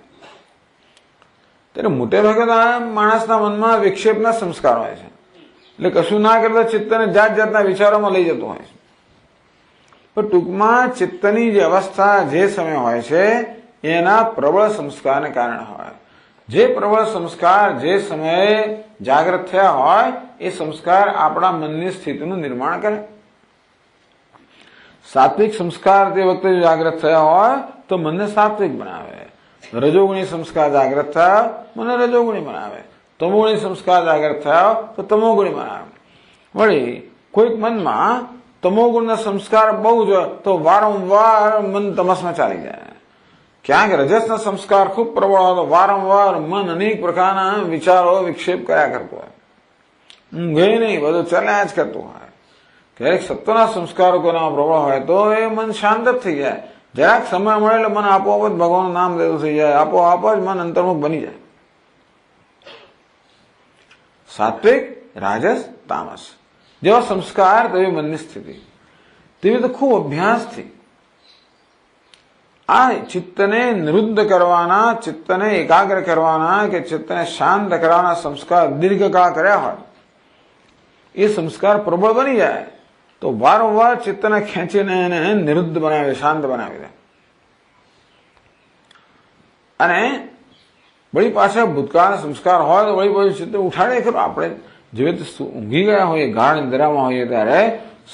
ત્યારે મોટે ભાગે તો આ માણસના મનમાં વિક્ષેપના સંસ્કાર હોય છે, એટલે કશું ના કરતા ચિત્તને જાત જાતના વિચારોમાં લઈ જતું હોય છે. પણ ટૂંકમાં ચિત્તની જે અવસ્થા જે સમય હોય છે એના પ્રબળ સંસ્કારને કારણે હોય. જે પ્રબળ સંસ્કાર જે સમયે જાગૃત થયા હોય એ સંસ્કાર આપણા મનની સ્થિતિનું નિર્માણ કરે. સાત્વિક સંસ્કાર તે વખતે જાગૃત થયા હોય તો મનને સાત્વિક બનાવે. રજોગુણી સંસ્કાર જાગૃત થયા મને રજોગુણી બનાવે. તમોગુણી સંસ્કાર જાગૃત થયા તો તમોગુણી બનાવે. વળી કોઈક મનમાં તમોગુણના સંસ્કાર બહુ જ તો વારંવાર મન તમસમાં ચાલી જાય. ક્યાંક રજસના સંસ્કાર ખૂબ પ્રબળ હોય તો વારંવાર મન અનેક પ્રકારના વિચારો વિક્ષેપ કર્યા કરતો હોય, ઊંઘે નહીં, બધું ચાલ્યા જ કરતું હોય. ક્યારેક સત્વના સંસ્કારો કોઈનામાં પ્રબળ હોય તો એ મન શાંત જ થઈ જાય. જરાક સમય મળે એટલે મન આપોઆપ જ ભગવાનનું નામ લેતું થઈ જાય, આપોઆપ જ મન અંતર્મુખ બની જાય. સાત્વિક, રાજસ, તામસ જેવા સંસ્કાર તેવી મનની સ્થિતિ. તેવી તો ખૂબ અભ્યાસથી આ ચિત્તને નિરુદ્ધ કરવાના, ચિત્તને એકાગ્ર કરવાના કે ચિત્તને શાંત કરવાના સંસ્કાર દીર્ઘકાળ કર્યા હોય એ સંસ્કાર પ્રબળ બની જાય તો વારંવાર ચિત્તને ખેંચીને એને નિરુદ્ધ બનાવે, શાંત બનાવી દે. અને વળી પાછા ભૂતકાળના સંસ્કાર હોય તો વળી પછી ચિત્ત ઉઠાડે ખરું. આપણે જેવી રીતે ઊંઘી ગયા હોઈએ, ગાઢ નિદ્રામાં હોઈએ ત્યારે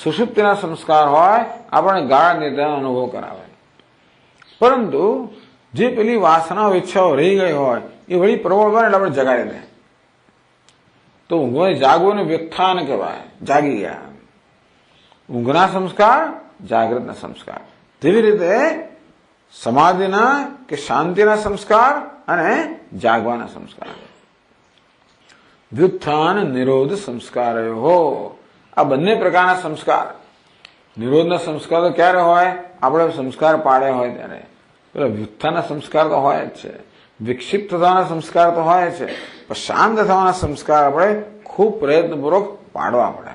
સુષુપ્તિના સંસ્કાર હોય આપણે ગાઢ નિદ્રાનો અનુભવ કરાવે. પરંતુ જે પેલી વાસના ઈચ્છાઓ રહી ગઈ હોય એ વળી પ્રબળ બને એટલે આપણે જગાડી દે તો ઊંઘમાં જાગવું ને વ્યુત્થાન કહેવાય, જાગી ગયા. ઊંઘના સંસ્કાર, જાગૃતના સંસ્કાર. તેવી રીતે સમાધિના કે શાંતિના સંસ્કાર અને જાગવાના સંસ્કાર. વ્યુત્થાન નિરોધ સંસ્કારયો, આ બંને પ્રકારના સંસ્કાર. નિરોધના સંસ્કાર તો ક્યારે હોય? આપણે સંસ્કાર પાડ્યા હોય ત્યારે. પેલા વ્યુત્થાનના સંસ્કાર તો હોય જ છે, વિક્ષિપ્ત થવાના સંસ્કાર તો હોય છે, પણ શાંત થવાના સંસ્કાર આપણે ખૂબ પ્રયત્નપૂર્વક પાડવા પડે.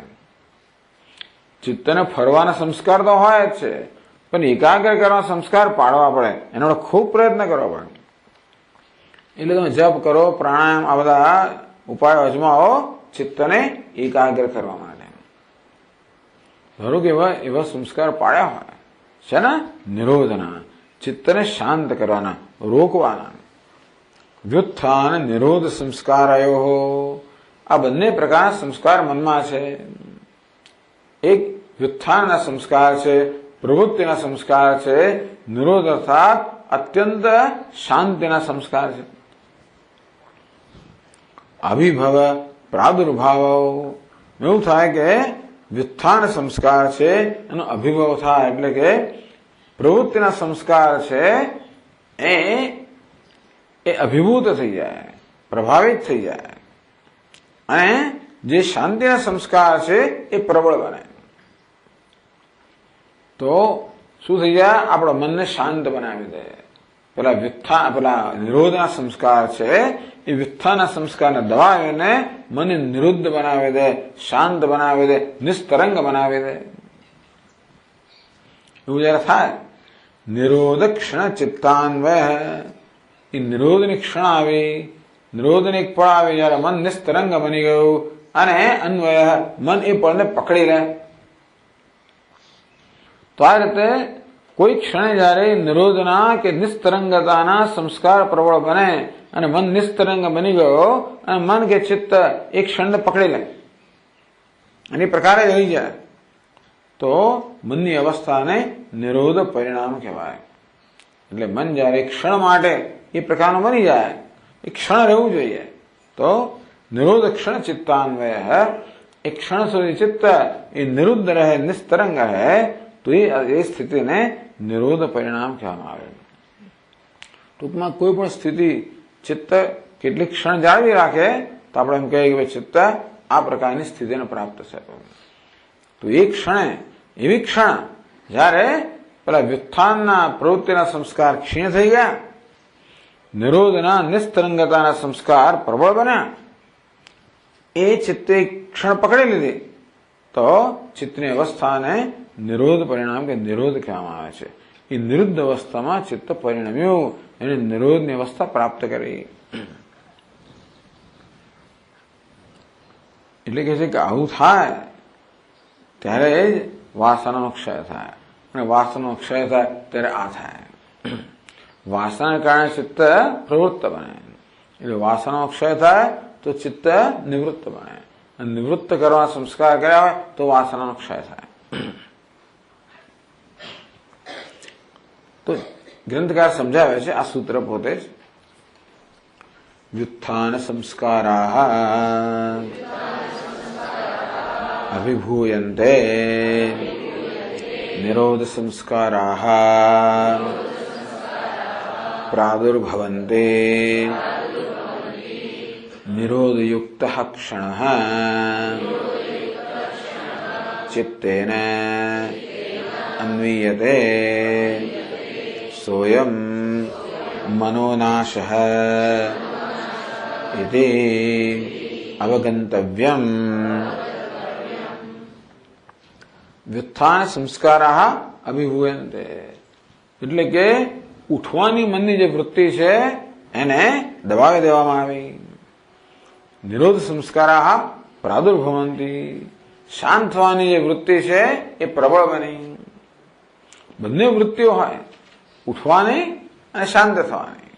ચિત્તને ફરવાના સંસ્કાર તો હોય જ છે, પણ એકાગ્ર કરવાના સંસ્કાર પાડવા પડે, એનો ખૂબ પ્રયત્ન કરવો પડે. એટલે તમે જપ કરો, પ્રાણાયામ, આ બધા ઉપાયો અજમાવો ચિત્તને એકાગ્ર કરવા માટે. ધારો કે એવા સંસ્કાર પાડ્યા હોય છે ને નિરોધના, ચિત્તને શાંત કરવાના, રોકવાના. વ્યુત્થાન નિરોધ સંસ્કારયો, આ બંને પ્રકારના સંસ્કાર મનમાં છે. એક વ્યુત્થાનના સંસ્કાર છે, પ્રવૃત્તિના સંસ્કાર છે. નિરોધ અર્થાત અત્યંત શાંતિના સંસ્કાર છે. અભિભવ પ્રાદુર્ભાવ, એવું થાય કે વ્યુત્થાન સંસ્કાર છે એનો અભિભવ થાય એટલે કે પ્રવૃત્તિના સંસ્કાર છે એ અભિભૂત થઈ જાય, પ્રભાવિત થઈ જાય. અને જે શાંતિના સંસ્કાર છે એ પ્રબળ બને. તો શું થઈ જાય? આપણા મનને શાંત બનાવી દે. પેલા નિરોધના સંસ્કાર છે એ વ્યુત્થાનના સંસ્કારને દબાવીને મને નિરુદ્ધ બનાવી દે, શાંત બનાવી દે, નિસ્તરંગ બનાવી દે. એવું જયારે થાય નિરોધ ક્ષણ ચિત્તાન્વય, એ નિરોધની ક્ષણ આવી, નિરોધની એક પળ આવી જયારે મન નિસ્તરંગ બની ગયું અને અન્વય મન એ પળને પકડી લે. તો આ રીતે કોઈ ક્ષણે જયારે નિરોધના કે નિસ્તરંગતાના સંસ્કાર પ્રબળ બને અને મન નિસ્તરંગ બની ગયો અને મન કે ચિત્ત એક ક્ષણને પકડી લે અને એ પ્રકારે જ રહી જાય તો મનની અવસ્થાને નિરોધ પરિણામ કહેવાય. એટલે મન જયારે ક્ષણ માટે એ પ્રકારનું બની જાય, એ ક્ષણ રહેવું જોઈએ. તો નિરોધ ક્ષણ ચિત્તાન્વય, એક ક્ષણ સુધી ચિત્ત એ નિરુદ્ધ રહે, નિસ્તરંગ રહે તો એ સ્થિતિને નિરોધ પરિણામ કહેવામાં આવે. ટૂંકમાં કોઈ પણ સ્થિતિ ચિત્ત કેટલીક ક્ષણ જાળવી રાખે તો આપણે એમ કહીએ કે ચિત્ત આ પ્રકારની સ્થિતિને પ્રાપ્ત છે. તો એ ક્ષણે એવી ક્ષણ જ્યારે પેલા વ્યુત્થાનના પ્રવૃત્તિના સંસ્કાર ક્ષીણ થઈ ગયા, નિરોધના નિસ્તરંગતાના સંસ્કાર પ્રબળ બન્યા, એ ચિત્તે ક્ષણ પકડી લીધી, તો ચિત્તની અવસ્થાને નિરોધ પરિણામ કે નિરોધ કહેવામાં આવે છે. એ નિરુદ્ધ અવસ્થામાં ચિત્ત પરિણમ્યું, એને નિરોધની અવસ્થા પ્રાપ્ત કરી. એટલે કે છે કે આવું થાય ત્યારે જ વાસનાનો ક્ષય થાય, અને વાસનાનો ક્ષય થાય ત્યારે આ થાય. વાસનાને કારણે ચિત્ત પ્રવૃત્ત બને, એટલે વાસનાનો ક્ષય થાય તો ચિત્ત નિવૃત્ત બને, અને નિવૃત્ત કરવા સંસ્કાર કર્યા હોય તો વાસનાનો ક્ષય થાય. તો ગ્રંથકાર સમજાવે છે આ સૂત્ર પોતે જ, વ્યુત્થાન સંસ્કારા અભિભૂયન્તે નિરોધ સંસ્કારા પ્રાદુર્ભવન્તે નિરોધયુક્ત ક્ષણ ચિત્તેન અન્વીયતે સોયમ મનોનાશઃ ઇતિ અવગંતવ્યમ. વ્યુત્થાન સંસ્કારા અભિભૂયન્તે એટલે કે ઉઠવાની મનની જે વૃત્તિ છે એને દબાવી દેવામાં આવી. નિરોધ સંસ્કારા પ્રાદુર્ભવંતી શાંત થવાની જે વૃત્તિ છે એ પ્રબળ બની. બંને વૃત્તિઓ હોય, ઉઠવાની અને શાંત થવાની.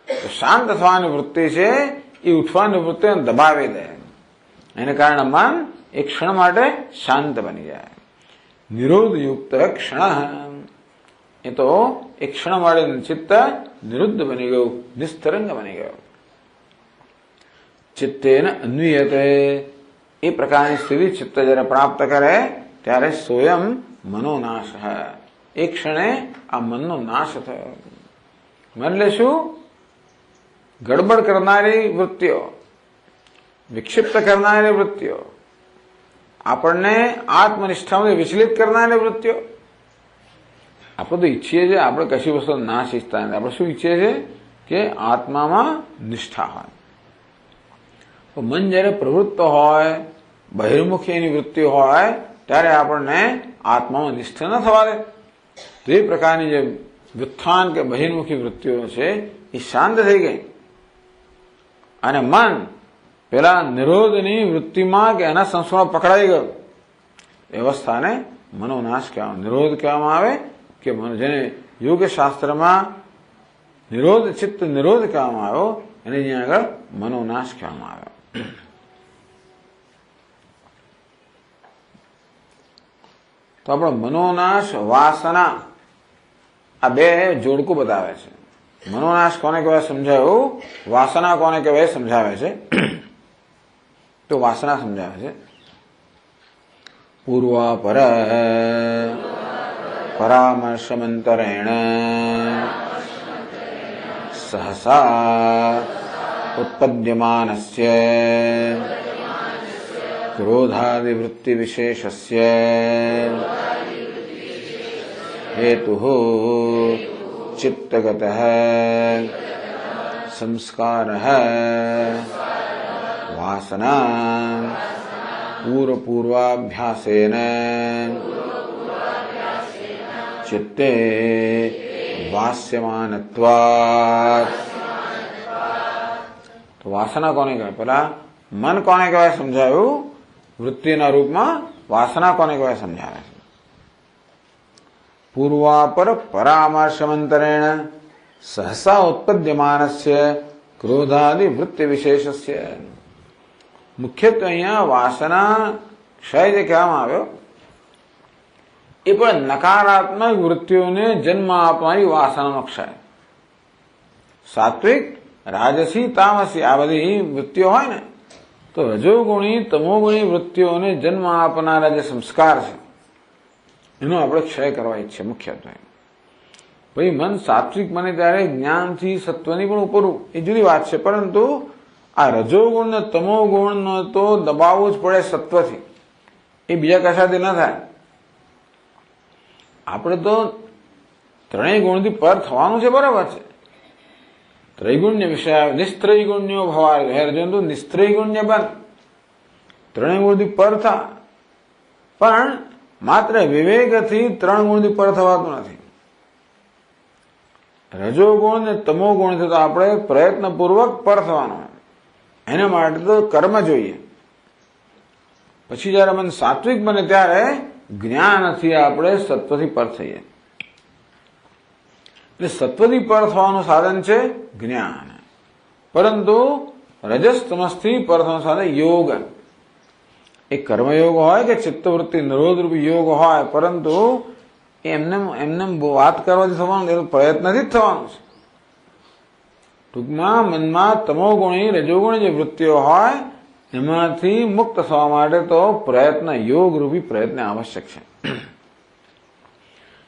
તો શાંત થવાની વૃત્તિ છે એ ઉઠવાની વૃત્તિને દબાવી દે, એને કારણે મન એક ક્ષણ માટે શાંત બની જાય. નિરોધયુક્ત ક્ષણ એ તો એક ક્ષણ માટે ચિત્ત નિરુદ્ધ બની ગયું, નિસ્તરંગ બની ગયું. ચિત્તેન અન્વીયતે એ પ્રકારની સ્થિતિ ચિત્ત જ્યારે પ્રાપ્ત કરે ત્યારે સોયમ મનોનાશ, એ ક્ષણે આ મનનો નાશ થયો. મન એટલે શું? ગડબડ કરનારી વૃત્તિઓ, વિક્ષિપ્ત કરનારી વૃત્તિઓ, આપણને આત્મનિષ્ઠામાંથી વિચલિત કરનારી વૃત્તિઓ. આપણે તો ઈચ્છીએ છીએ આપણે કશી વસ્તુ નાશ ઈચ્છતા નથી. આપણે શું ઈચ્છીએ છીએ કે આત્મામાં નિષ્ઠા હોય. તો મન જયારે પ્રવૃત્ત હોય, બહિર્મુખી એની વૃત્તિ હોય, ત્યારે આપણને આત્મામાં નિષ્ઠા ન થવા દે. તો એ પ્રકારની જે વ્યુત્થાન કે બહિર્મુખી વૃત્તિઓ છે એ શાંત થઈ ગઈ, અને મન પેલા નિરોધની વૃત્તિમાં કે એના સંસ્કારમાં પકડાઈ ગયું. વ્યવસ્થાને મનોનાશ કહેવામાં, નિરોધ કહેવામાં આવે કે જેને યોગ શાસ્ત્રમાં નિરોધ ચિત્ત નિરોધ કહેવામાં આવ્યો, એને અહીંયા આગળ મનોનાશ કહેવામાં આવ્યો. તો આપણો મનોનાશ વાસના આ બે જોડકું બતાવે છે. મનોનાશ કોને કહેવાય સમજાયું, વાસના કોને કહેવાય સમજાવે છે. તો વાસના સમજાવે છે. પૂર્વાપર પરામર્શમંતરેણ સહસા ઉત્પદ્યમાનસ્ય ક્રોધાદિવૃત્તિ વિશેષસ્ય હેતુઃ ચિત્તગતઃ સંસ્કારઃ વાસના પૂર્વપૂર્વાભ્યાસેન ચિત્તે વાસ્યમાનત્વાत्. તો વાસના કોને કહેવાય? પેલા મન કોને કહેવાય સમજાયું, વૃત્તિના રૂપમાં વાસના કોને કહેવાય સમજાવે છે. પૂર્વાપર પરામર્શમંતરેણ સહસા ઉત્પદ્યમાનસ્ય ક્રોધાદિ વૃત્તિ વિશેષસ્ય. મુખ્યત્વે અહીંયા વાસના ક્ષય જે કહેવામાં આવ્યો એ પણ નકારાત્મક વૃત્તિઓને જન્મ આપવાની વાસનાનો ક્ષય. સાત્વિક, રાજસી, તામસી આ બધી વૃત્તિઓ હોય ને, તો રજોગુણી તમોગુણી વૃત્તિઓને જન્મ આપનારા જે સંસ્કાર છે એનો આપણે ક્ષય કરવા ઈચ્છીએ મુખ્યત્વે. ભાઈ મન સાત્વિક બને ત્યારે જ્ઞાનથી સત્વની પણ ઉપર એ જુદી વાત છે, પરંતુ આ રજોગુણ ને તમોગુણનો તો દબાવવું જ પડે સત્વથી. એ બીજા કશાથી ન થાય. આપણે તો ત્રણેય ગુણથી પર થવાનું છે, બરાબર છે. ત્રૈગુણ્ય વિષય નિસ્ત્રૈગુણ્યો ભવાય હેરજંતુ નિસ્ત્રૈગુણ્ય બન. ત્રણેય ગુણથી પર થા, પણ માત્ર વિવેકથી 3 ગુણથી પર થવાતું નથી. રજોગુણ ને તમો ગુણથી તો આપણે પ્રયત્નપૂર્વક પર થવાનું. એના માટે તો કર્મ જોઈએ. પછી જયારે મન સાત્વિક બને ત્યારે જ્ઞાનથી આપણે સત્વથી પર થઈએ. એટલે સત્વથી પર થવાનું સાધન છે જ્ઞાન. પરંતુ રજસ તમસથી પર થવાનું સાધન યોગ. એ કર્મયોગ હોય કે ચિત્તવૃત્તિ નિરોધરૂપી યોગ હોય, પરંતુ એમને વાત કરવાથી થવાનું, એ પ્રયત્નથી જ થવાનું છે. ટૂંકમાં મનમાં તમોગુણી રજોગુણી જે વૃત્તિઓ હોય એમાંથી મુક્ત થવા માટે તો પ્રયત્ન, યોગ રૂપી પ્રયત્ન આવશ્યક છે.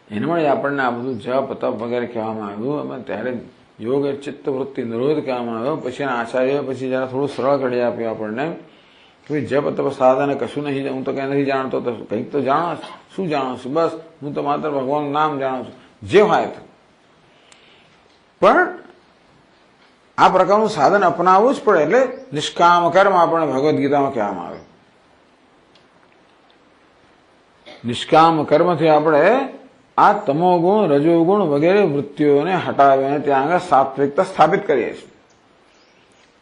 એના માટે આપણને આ બધું જપ તપ વગેરે કહેવામાં આવ્યું. ત્યારે યોગ ચિત્તવૃત્તિ નિરોધ કહેવામાં આવ્યો. પછી આચાર્ય પછી જરા થોડું સરળ કરી આપ્યું આપણને કે જપ તપ સાધન કશું નહીં, હું તો કઈ નથી જાણતો. તો કંઈક તો જાણો, શું જાણો છું? બસ હું તો માત્ર ભગવાનનું નામ જાણું છું. જે હોય તો, પણ આ પ્રકારનું સાધન અપનાવવું જ પડે. એટલે નિષ્કામ કર્મ આપણને ભગવદ્ ગીતામાં કહેવામાં આવે. નિષ્કામ કર્મથી આપણે આ તમોગુણ રજોગુણ વગેરે વૃત્તિઓને હટાવીને ત્યાં આગળ સાત્વિકતા સ્થાપિત કરીએ છીએ.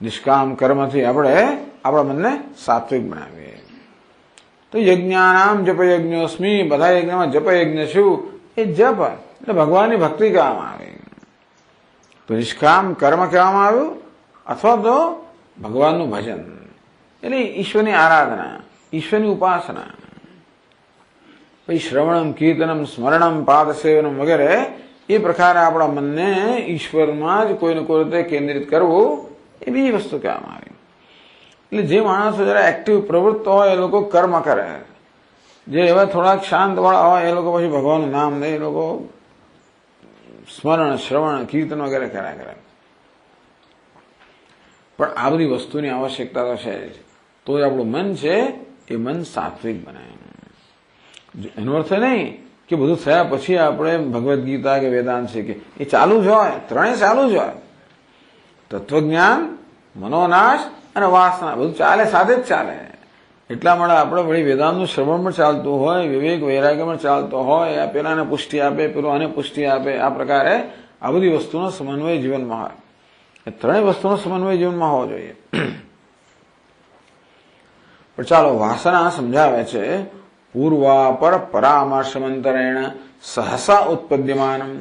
નિષ્કામ કર્મથી આપણે આપણા મનને સાત્વિક બનાવીએ. તો યજ્ઞાનામ જપ યજ્ઞોસ્મી, બધા યજ્ઞમાં જપ યજ્ઞ શું? એ જપ એટલે ભગવાનની ભક્તિ કહેવામાં આવે. તો નિષ્કામ કર્મ કહેવામાં આવ્યું, અથવા તો ભગવાનનું ભજન એટલે ઈશ્વરની આરાધના, ઈશ્વરની ઉપાસના. પછી શ્રવણમ કીર્તનમ સ્મરણમ પાદસેવનમ વગેરે એ પ્રકારે આપણા મનને ઈશ્વરમાં જ કોઈને કોઈ રીતે કેન્દ્રિત કરવું, એ બીજી વસ્તુ કહેવામાં આવી. એટલે જે માણસો જરા એક્ટિવ પ્રવૃત્ત હોય એ લોકો કર્મ કરે. જે એવા થોડાક શાંત વાળા હોય એ લોકો પછી ભગવાનનું નામ લે, એ લોકો સ્મરણ શ્રવણ કીર્તન વગેરે કર્યા કરે. પણ આ બધી વસ્તુની આવશ્યકતા તો છે જ. તો આપણું મન છે એ મન સાત્વિક બને. એનો અર્થ નહીં કે બધું થયા પછી આપણે ભગવદ્ ગીતા કે વેદાંત છે કે એ ચાલુ જ હોય, ત્રણેય ચાલુ જ હોય. તત્વજ્ઞાન, મનોનાશ અને વાસના બધું ચાલે, સાથે જ ચાલે. એટલા માટે આપણે વળી વેદાંતનું શ્રવણ પણ ચાલતું હોય, વિવેક વૈરાગ્ય પણ ચાલતો હોય, આ પેલાને પુષ્ટિ આપે, પેલું આને પુષ્ટિ આપે. આ પ્રકારે આ બધી વસ્તુનો સમન્વય જીવનમાં હોય. એ ત્રણેય વસ્તુનો સમન્વય જીવનમાં હોવો જોઈએ. પણ ચાલો, વાસના સમજાવે છે પૂર્વાપર પરામર્શમંતરેણ સહસા ઉત્પદ્યમાનમ.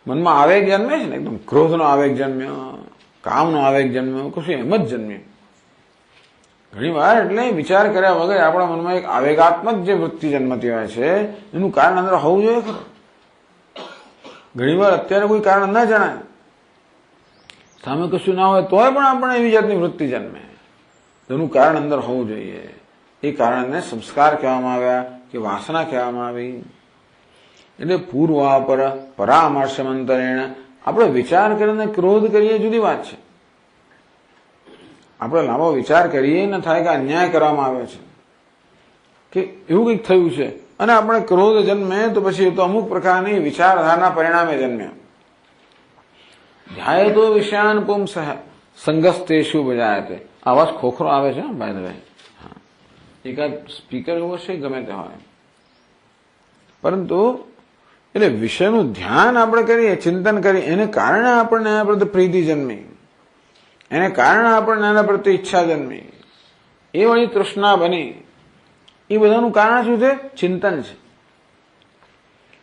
મનમાં આવેગ જન્મે છે ને, એકદમ ક્રોધનો આવેગ જન્મ્યો, કામનો આવેગ જન્મ્યો, કશું એમ જ જન્મ્યું. ઘણી વાર એટલે વિચાર કર્યા વગર આપણા મનમાં એક આવેગાત્મક જે વૃત્તિ જન્મતી હોય છે, એનું કારણ અંદર હોવું જોઈએ ખરું. ઘણી વાર અત્યારે કોઈ કારણ ના જણાય, સામે કશું ના હોય તોય પણ આપણે એવી જાતની વૃત્તિ જન્મે. એનું કારણ અંદર હોવું જોઈએ. એ કારણને સંસ્કાર કહેવામાં આવ્યા કે વાસના કહેવામાં આવી. એટલે પૂર્વાપર પરામર્શમંતરેણ આપણે વિચાર કરીને ક્રોધ કરીએ જુદી વાત છે. આપણે લાંબો વિચાર કરીએ ને થાય કે અન્યાય કરવામાં આવ્યો છે કે એવું કંઈક થયું છે અને આપણે ક્રોધ જન્મે, તો પછી એ તો અમુક પ્રકારની વિચારધારના પરિણામે જન્મ્યા. ધ્યાય તો વિષયાન પુંસઃ સંગસ્તેષુ બજાયતે. આવાજ ખોખરો આવે છે બાય ધ વે. હા, એકાદ સ્પીકર એવો છે ગમે તે હોય, પરંતુ એટલે વિષયનું ધ્યાન આપણે કરીએ, ચિંતન કરીએ, એને કારણે આપણને એના પ્રત્યે પ્રીતિ જન્મી, એને કારણે આપણને એના પ્રત્યે ઈચ્છા જન્મી, એ વળી તૃષ્ણા બની. એ બધાનું કારણ શું છે? ચિંતન છે.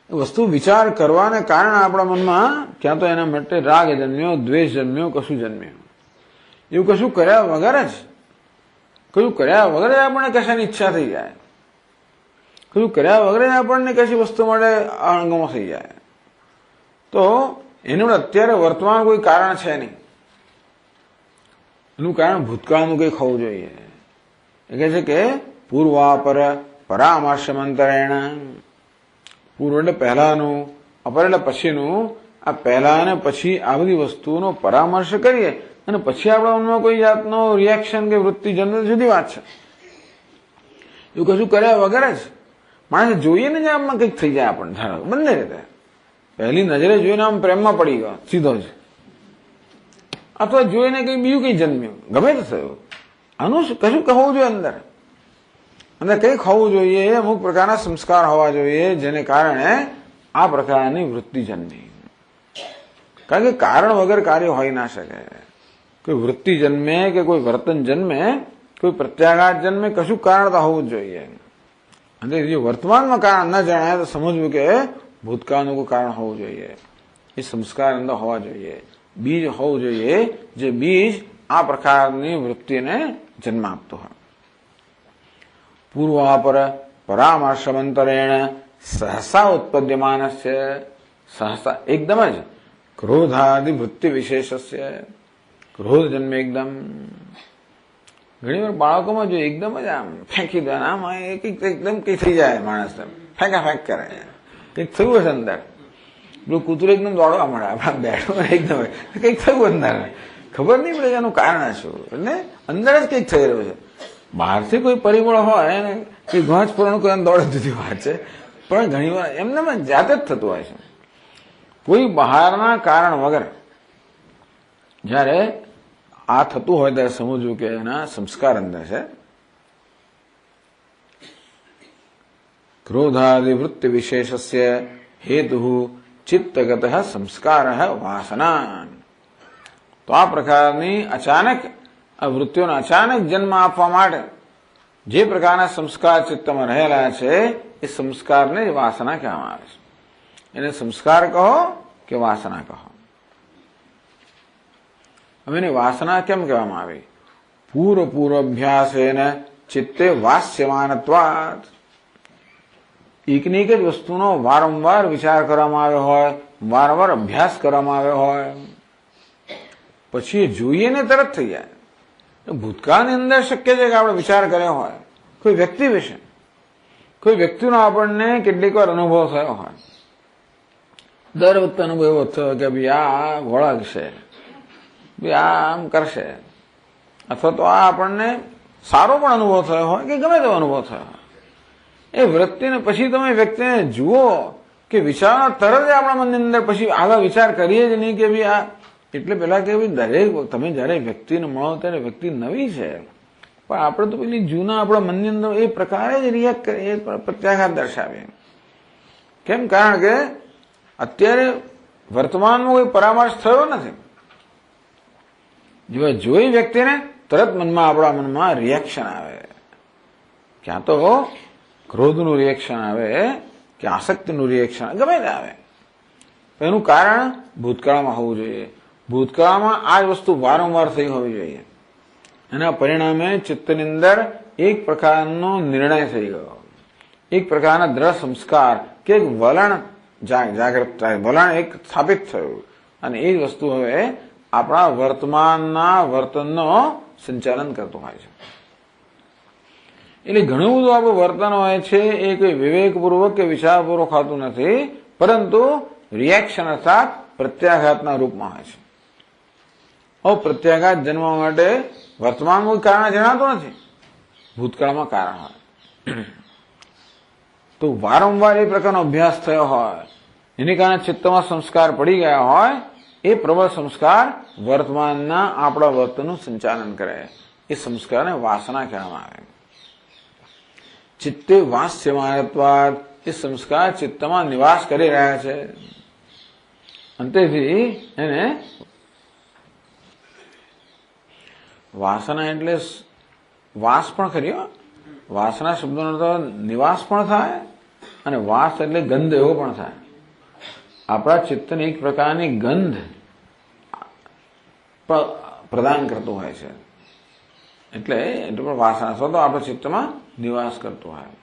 વસ્તુ વિચાર કરવાને કારણે આપણા મનમાં ક્યાં તો એના માટે રાગ જન્મ્યો, દ્વેષ જન્મ્યો, કશું જન્મ્યો. એવું કશું કર્યા વગર જ, કશું કર્યા વગર જ આપણને કશાની ઈચ્છા થઈ જાય, કશું કર્યા વગર જ આપણને કશી વસ્તુ માટે અણગમો થઈ જાય. તો એનું અત્યારે વર્તમાન કોઈ કારણ છે નહીં. એનું કારણ ભૂતકાળનું કંઈક હોવું જોઈએ. એ કહે છે કે પૂર્વાપર પરામર્શમંતરેણ. પૂર્વ એટલે પહેલાનું, અપર એટલે પછીનું. આ પહેલા અને પછી આ બધી વસ્તુનો પરામર્શ કરીએ અને પછી આપણા મનમાં કોઈ જાતનો રિએક્શન કે વૃત્તિ જન્મે જુદી વાત છે. એવું કશું કર્યા વગર જ માણસ જોઈએ ને આમાં કંઈક થઈ જાય આપણને, ધારો બંને રીતે પહેલી નજરે જોઈને આમ પ્રેમમાં પડી ગયો સીધો જ, અથવા જોઈને કંઈ બીજું કંઈ જન્મ્યું, ગમે તે થયું, આનું કશું હોવું જોઈએ અંદર કંઈક હોવું જોઈએ, અમુક પ્રકારના સંસ્કાર હોવા જોઈએ જેને કારણે આ પ્રકારની વૃત્તિ જન્મી. કારણ કે કારણ વગર કાર્ય હોઈ ના શકે. કોઈ વૃત્તિ જન્મે કે કોઈ વર્તન જન્મે, કોઈ પ્રત્યાઘાત જન્મે, કશું કારણ તો હોવું જ જોઈએ. અને જે વર્તમાનમાં કારણ ન જણાય તો સમજવું કે ભૂતકાળનું કોઈ કારણ હોવું જોઈએ. એ સંસ્કાર અંદર હોવા જોઈએ, બીજ હોવું જોઈએ, જે બીજ આ પ્રકારની વૃત્તિને જન્મ આપતો હોય. પૂર્વાપર પરામર્શમંતરેણ સહસા ઉત્પદ્યમાનસ્ય, સહસા એકદમ જ ક્રોધાદિ વૃત્તિ વિશેષસ્ય, ક્રોધ જન્મે એકદમ. ઘણી વાર બાળકોમાં જો એકદમ જ આમ ફેંકી દે, આમ એકદમ કઈ થઈ જાય, માણસ ફેંક કરે, કંઈક થયું હશે અંદર. પેલું કૂતરું એકદમ દોડવા મળે, આપણા બેઠો એકદમ કંઈક થયું અંદર, ખબર નહીં પડે એનું કારણ શું, એટલે અંદર જ કંઈક થઈ રહ્યું છે. બહારથી કોઈ પરિબળ હોય ને કે ઘોંચ પૂરણ કોઈ દોડે જુદી વાત છે, પણ ઘણી વાર એમને જાતે જ થતું હોય છે. કોઈ બહારના કારણ વગર જયારે આ થતું હોય ત્યારે સમજવું કે એના સંસ્કાર અંદર છે. ક્રોધાદિ વૃત્તિ વિશેષસ્ય હેતુ ચિત્તગત સંસ્કાર વાસના. તો આ પ્રકારની અચાનક આ વૃત્તિઓનો અચાનક જન્મ આપવા માટે જે પ્રકારના સંસ્કાર ચિત્તમાં રહેલા છે એ સંસ્કારને વાસના કહેવામાં આવે છે. એને સંસ્કાર કહો કે વાસના કહો. હવે એની વાસના કેમ કહેવામાં આવી? પૂર્વભ્યાસેન ચિત્તે વાસ્યમાનત્વાત. એકની એક જ વસ્તુનો વારંવાર વિચાર કરવામાં આવ્યો હોય, વારંવાર અભ્યાસ કરવામાં આવ્યો હોય, પછી એ જોઈએ ને તરત થઈ જાય. ભૂતકાળની અંદર શક્ય છે કે આપણે વિચાર કર્યો હોય કોઈ વ્યક્તિ વિશે, કોઈ વ્યક્તિનો આપણને કેટલીક વાર અનુભવ થયો હોય, દર વખતે અનુભવ એવો થયો કે ભાઈ આ વળગશે, ભાઈ આ આમ કરશે, અથવા તો આ આપણને સારો પણ અનુભવ થયો હોય કે ગમે તેવો અનુભવ થયો હોય. એ વૃત્તિને પછી તમે વ્યક્તિને જુઓ કે વિચારના તરત જ આપણા મનની અંદર પછી આવા વિચાર કરીએ જ નહીં કે ભાઈ આ, એટલે પેલા કે ભાઈ દરેક તમે જયારે વ્યક્તિને મળો ત્યારે વ્યક્તિ નવી છે, પણ આપણે તો પેલી જૂના આપણા મનની અંદર એ પ્રકારે જ રિએક્ટ કરીએ, પ્રત્યાઘાત દર્શાવીએ. કેમ? કારણ કે અત્યારે વર્તમાનમાં કોઈ પરામર્શ થયો નથી. જો જોઈ વ્યક્તિને તરત મનમાં આપણા મનમાં રિએક્શન આવે, ક્યાં તો ક્રોધનું રિએક્શન આવે કે આસક્તિનું રિએક્શન ગમે તે આવે. એનું કારણ ભૂતકાળમાં હોવું જોઈએ. ભૂતકાળમાં આ જ વસ્તુ વારંવાર થઈ હોવી જોઈએ. એના પરિણામે ચિત્તની અંદર એક પ્રકારનો નિર્ણય થઈ ગયો, એક પ્રકારના દ્રઢ સંસ્કાર કે એક વલણ જાગૃત થાય, વલણ એક સ્થાપિત થયું, અને એ જ વસ્તુ હવે આપણા વર્તમાનના વર્તનનો સંચાલન કરતું હોય છે. એટલે ઘણું બધું આપણું વર્તન હોય છે એ કોઈ વિવેકપૂર્વક કે વિચારપૂર્વક હોતું નથી, પરંતુ રિએક્શન અર્થાત પ્રત્યાઘાતના રૂપમાં હોય છે. પ્રત્યાઘાત જન્મવા માટે વર્તમાનમાં કોઈ કારણ જણાતું નથી, ભૂતકાળમાં કારણ હોય. તો વારંવાર એ પ્રકારનો અભ્યાસ થયો હોય, એની કારણે ચિત્તમાં સંસ્કાર પડી ગયા હોય, એ પ્રબળ સંસ્કાર વર્તમાનના આપણા વર્તનનું સંચાલન કરે. એ સંસ્કારને વાસના કહેવામાં આવે. ચિત્તે વાસ્યમાનત્વાદ. એ સંસ્કાર ચિત્તમાં નિવાસ કરી રહ્યા છે, અંતેથી એને વાસના એટલે વાસ પણ ખરી. વાસના શબ્દનો અર્થ નિવાસ પણ થાય અને વાસ એટલે ગંધ એવો પણ થાય. આપણા ચિત્તને એક પ્રકારની ગંધ પ્રદાન કરતું હોય છે, એટલે પણ વાસના તો આપણા ચિત્તમાં નિવાસ કરતું હોય.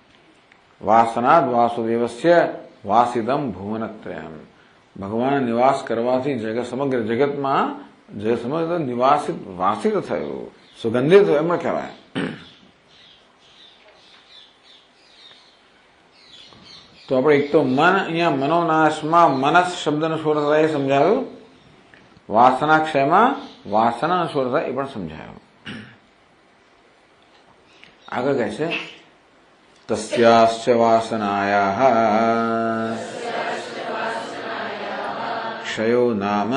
વાસનાદ વાસુદેવસ્ય વાસિદમ ભુવનત્રયમ. ભગવાન નિવાસ કરવાથી સમગ્ર જગતમાં સમગ્ર નિવાસિત વાસિત થયું, સુગંધિત થયું એમ કહેવાય. તો આપણે એક તો મન, અહીંયા મનોનાશમાં મનસ શબ્દનો સ્વર થાય એ સમજાયું, વાસના ક્ષયમાં વાસનાનો સ્વર થાય એ પણ સમજાયું. આગળ કહે છે તસ્યાશ્ચ વાસનાયાઃ ક્ષયો નામ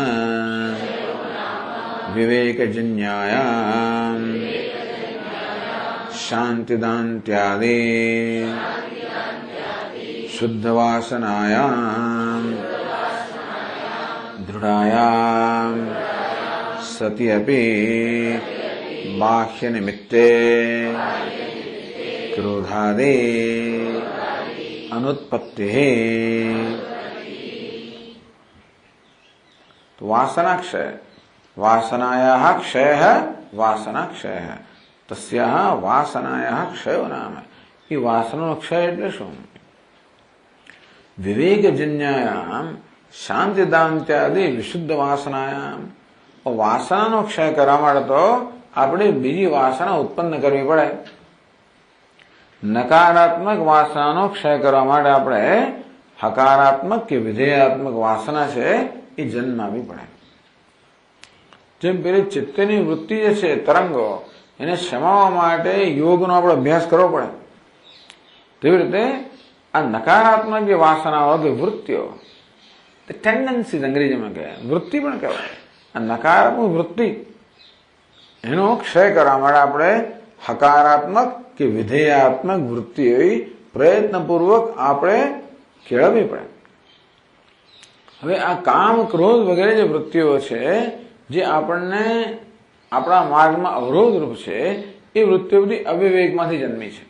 વિવેકજન્યાયામ શાંતિદાન્ત્યાદિ શુદ્ધવાસનાયામ દૃઢાયામ સતિ અપી બાહ્ય નિમિત્તે ક્રોધાદે અનુત્પત્તિ. તો વાસનાક્ષય વાસનાયાઃ ક્ષય વાસનાક્ષય તસ્યાઃ વાસનાયાઃ ક્ષયો નામ. એ વાસનાનો ક્ષય એટલે શું? વિવેકજન્યાયામ શાંતિદાન્ત્યાદિ વિશુદ્ધ વાસનાયામ. વાસનાનો ક્ષય કરવા માટે તો આપણે બીજી વાસના ઉત્પન્ન કરવી પડે. નકારાત્મક વાસનાનો ક્ષય કરવા માટે આપણે હકારાત્મક કે વિધેયાત્મક વાસના છે એ જન્માવી પડે. જેમ પેલી ચિત્તની વૃત્તિ જે છે તરંગો એને શમાવવા માટે યોગનો આપણે અભ્યાસ કરવો પડે. તેવી રીતે આ નકારાત્મક જે વાસનાઓ કે વૃત્તિઓ ટેન્ડન્સી અંગ્રેજીમાં કહેવાય, વૃત્તિ પણ કહેવાય. આ નકારાત્મક વૃત્તિ એનો ક્ષય કરવા માટે આપણે હકારાત્મક કે વિધેયાત્મક વૃત્તિઓ પ્રયત્નપૂર્વક આપણે કેળવવી પડે. હવે આ કામ ક્રોધ વગેરે જે વૃત્તિઓ છે જે આપણને આપણા માર્ગમાં અવરોધરૂપ છે એ વૃત્તિઓ બધી અવિવેકમાંથી જન્મી છે.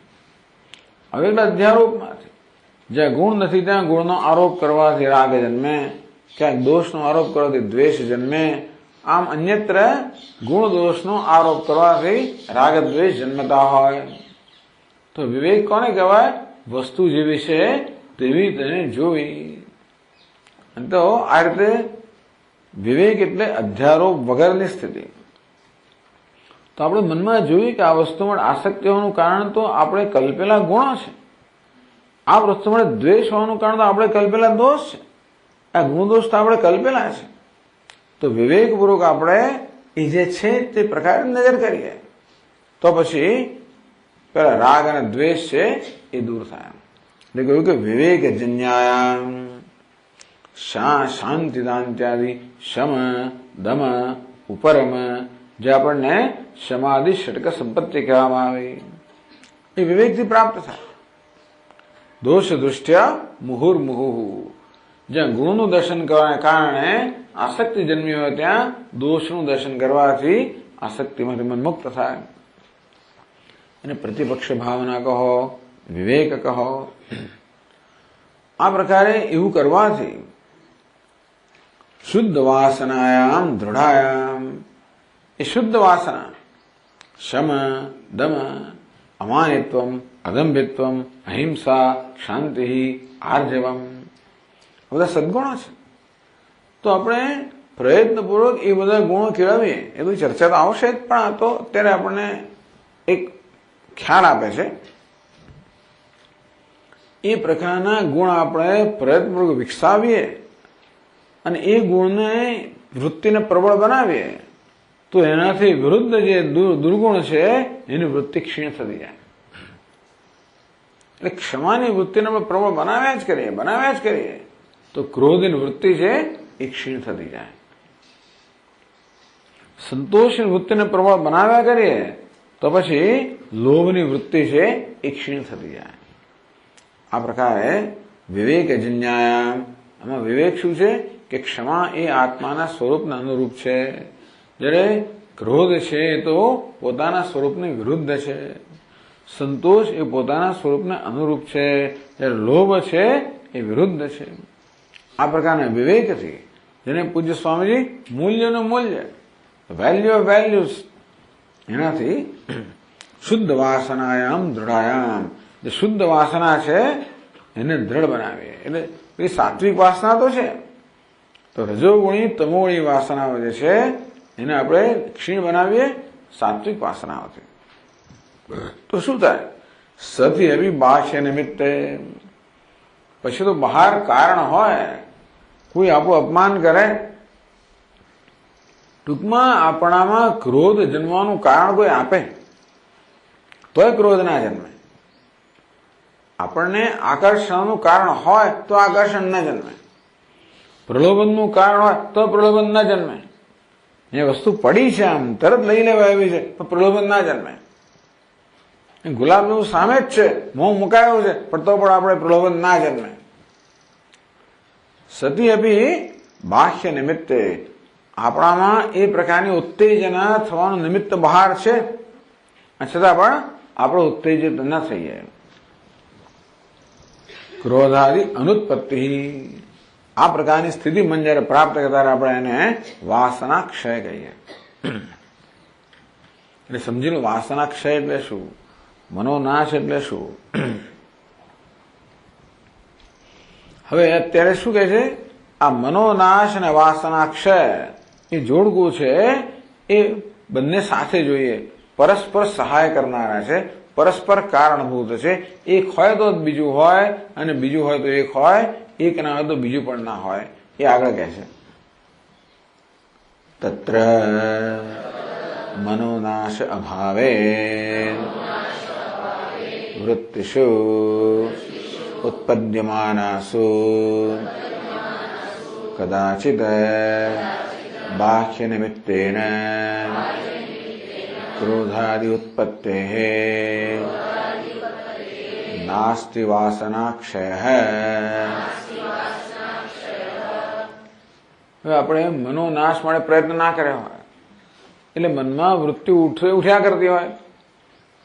અવિવેક અધ્યારોપમાંથી. જ્યાં ગુણ નથી ત્યાં ગુણનો આરોપ કરવાથી રાગ જન્મે, ક્યાંક દોષનો આરોપ કરવાથી દ્વેષ જન્મે. આમ અન્યત્ર ગુણ દોષનો આરોપ કરવાથી રાગ દ્વેષ જન્મતા હોય. તો વિવેક કોને કહેવાય? વસ્તુ જેવી છે તેવી તેને જોવી. તો આ રીતે વિવેક એટલે અધ્યારોપ વગરની સ્થિતિ. તો આપણે મનમાં જોયું કે આ વસ્તુમાં આસક્તિ હોવાનું કારણ તો આપણે કલ્પેલા ગુણો છે. આ વસ્તુમાં દ્વેષ હોવાનું કારણ તો આપણે કલ્પેલા દોષ છે. આ ગુણ દોષ તો આપણે કલ્પેલા છે. તો વિવેકપૂર્વક આપણે એ જે છે તે પ્રકારે નજર કરીએ તો પછી પેલા રાગ અને દ્વેષ છે એ દૂર થાય. એટલે કહ્યું કે વિવેક જન્યાયામ શાંતિદાન્ત્યાદિ શમ દમ ઉપરમ જે આપણને સમાધિ ષટક સંપત્તિ કહેવામાં આવે એ વિવેકથી પ્રાપ્ત થાય. દોષ દૃષ્ટ્યા મુહુર્મુહુ. જ્યાં ગુણનું દર્શન કરવાને કારણે આસક્તિ જન્મી હોય ત્યાં દોષનું દર્શન કરવાથી આસક્તિમાંથી મન મુક્ત થાય. અને પ્રતિપક્ષ ભાવના કહો, વિવેક કહો, આ પ્રકારે એવું કરવાથી શુદ્ધ વાસનાયામ દૃઢાયામ. એ શુદ્ધ વાસના શમ દમ અમાનિત્વમ અદંભિત્વમ અહિંસા શાંતિ આર્જવમ બધા સદગુણો છે. તો આપણે પ્રયત્નપૂર્વક એ બધા ગુણો કેળવીએ. એ તો ચર્ચા તો આવશે જ, પણ આ તો અત્યારે આપણને એક ખ્યાલ આપે છે. એ પ્રકારના ગુણ આપણે પ્રયત્નપૂર્વક વિકસાવીએ અને એ ગુણને વૃત્તિને પ્રબળ બનાવીએ તો એનાથી વિરુદ્ધ જે દુર્ગુણ છે એની વૃત્તિ ક્ષીણ થતી જાય. એટલે ક્ષમાની વૃત્તિને આપણે પ્રબળ બનાવ્યા જ કરીએ તો ક્રોધની વૃત્તિ છે એ ક્ષીણ થતી જાય. સંતોષની વૃત્તિને પ્રબળ બનાવ્યા કરીએ તો પછી લોભની વૃત્તિ છે એ ક્ષીણ થતી જાય. આ પ્રકારે વિવેકજન્યાયામ. આમાં વિવેક શું છે કે ક્ષમા એ આત્માના સ્વરૂપને અનુરૂપ છે, જ્યારે ક્રોધ છે એ તો પોતાના સ્વરૂપની વિરુદ્ધ છે, સંતોષ એ પોતાના સ્વરૂપને અનુરૂપ છે, જ્યારે લોભ છે એ વિરુદ્ધ છે. આ પ્રકારના વિવેકથી જેને પૂજ્ય સ્વામીજી મૂલ્યનું મૂલ્ય, વેલ્યુ ઓફ વેલ્યુઝ, એનાથી શુદ્ધ વાસનાયામ દૃઢાયામ. જે શુદ્ધ વાસના છે એને દ્રઢ બનાવીએ. એટલે એ સાત્વિક વાસના તો છે, તો રજોગુણી તમોગુણી વાસનાઓ જે છે એને આપણે ક્ષીણ બનાવીએ સાત્વિક વાસનાઓથી. તો શું થાય? સતી એવી બાહ્ય નિમિત્તે. પછી તો બહાર કારણ હોય, કોઈ આપણું અપમાન કરે, ટૂંકમાં આપણામાં ક્રોધ જન્મવાનું કારણ કોઈ આપે તોય ક્રોધ ના જન્મે. આપણને આકર્ષણનું કારણ હોય તો આકર્ષણ ન જન્મે, પ્રલોભનનું કારણ હોય તો પ્રલોભન ન જન્મે. એ વસ્તુ પડી છે આમ તરત લઈ લેવા આવી છે તો પ્રલોભન ના જન્મે. ગુલાબનું સામે જ છે, મોં મુકાયો છે, પણ તો પણ આપણે પ્રલોભન ના જન્મે. સતી અભી બાહ્ય નિમિત્તે, આપણામાં એ પ્રકારની ઉત્તેજના થવાનું નિમિત્ત બહાર છે, છતાં પણ આપણે ઉત્તેજિત ન થઈએ. ક્રોધાદિ અનુત્પત્તિ, આ પ્રકારની સ્થિતિ મન જયારે પ્રાપ્ત કરતા આપણે એને વાસના ક્ષય કહીએ. એટલે સમજી લો, વાસના ક્ષય એટલે શું, મનોનાશ એટલે શું. હવે અત્યારે શું કહે છે, આ મનોનાશ અને વાસના ક્ષય એ જોડકું છે, એ બંને સાથે જોઈએ, પરસ્પર સહાય કરનારા છે, પરસ્પર કારણભૂત છે. એક હોય તો બીજું હોય, અને બીજું હોય તો એક હોય, એક ના હોય તો બીજું પણ ના હોય. એ આગળ કહે છે, તત્ર મનોનાશ અભાવે વૃત્તિષુ ઉત્પદ્યમાનાસુ કદાચિત બાહ્ય નિમિત્તેન ક્રોધાદિ ઉત્પત્તેઃ નાસ્તિ વાસના ક્ષયઃ. હવે આપણે મનોનાશ માટે પ્રયત્ન ના કર્યા હોય, એટલે મનમાં વૃત્તિ ઉઠ્યા કરતી હોય,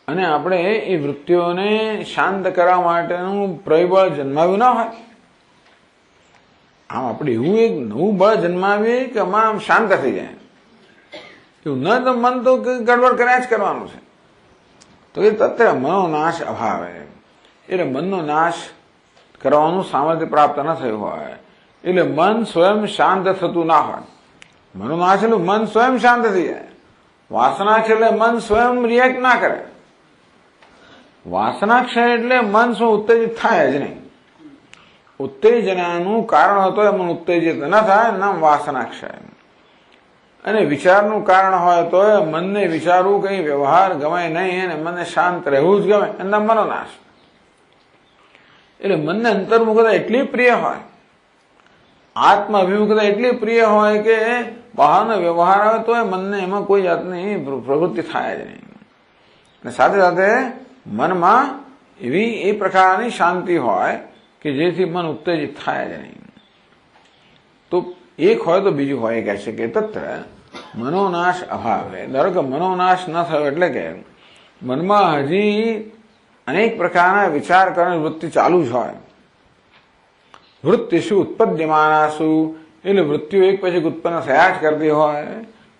અને આપણે એ વૃત્તિઓને શાંત કરવા માટેનું પરિબળ જન્માવ્યું ના હોય. આમ આપણે એવું એક નવું બળ જન્માવીએ કે આમાં આમ શાંત થઈ જાય, એવું ન તો મન તો ગડબડ કર્યા જ કરવાનું છે. તો એ તત્ર મનોનાશ અભાવે, એટલે મનનો નાશ કરવાનું સામર્થ્ય પ્રાપ્ત ન થયું હોય, એટલે મન સ્વયં શાંત થતું ના હોય. મનોનાશ એટલે મન સ્વયં શાંત થઈ જાય. વાસના એટલે મન સ્વયં રિએક્ટ ના કરે. વાસનાક્ષય એટલે મન શું ઉત્તેજિત થાય જ નહીં. ઉત્તેજનાનું કારણ હતો એ મન ઉત્તેજિત ન થાય, નામ વાસનાક્ષય. અને વિચારનું કારણ હોય તો મનને વિચારવું, કઈ વ્યવહાર ગમે નહીં, અને મનને શાંત રહેવું જ ગમે, એના મનોનાશ. એટલે મનને અંતર્મુખતા એટલી પ્રિય હોય, આત્મ અભિમુખતા એટલી પ્રિય હોય કે બહારનો વ્યવહાર આવે તો મનને એમાં કોઈ જાતની પ્રવૃત્તિ થાય જ નહીં. અને સાથે સાથે મનમાં એવી એ પ્રકારની શાંતિ હોય કે જેથી મન ઉત્તેજિત થાય જ નહીં. તો એક હોય તો બીજું હોય, કહે છે કે તત્ર મનોનાશ અભાવે. ધારો કે મનોનાશ ન થયો એટલે કે મનમાં હજી અનેક પ્રકારના વિચાર કરવાની વૃત્તિ ચાલુ જ હોય. વૃત્તિષુ ઉત્પદ્યમાનાસુ, એટલે વૃત્તિઓ એક પછી ઉત્પન્ન થયા જ કરતી હોય.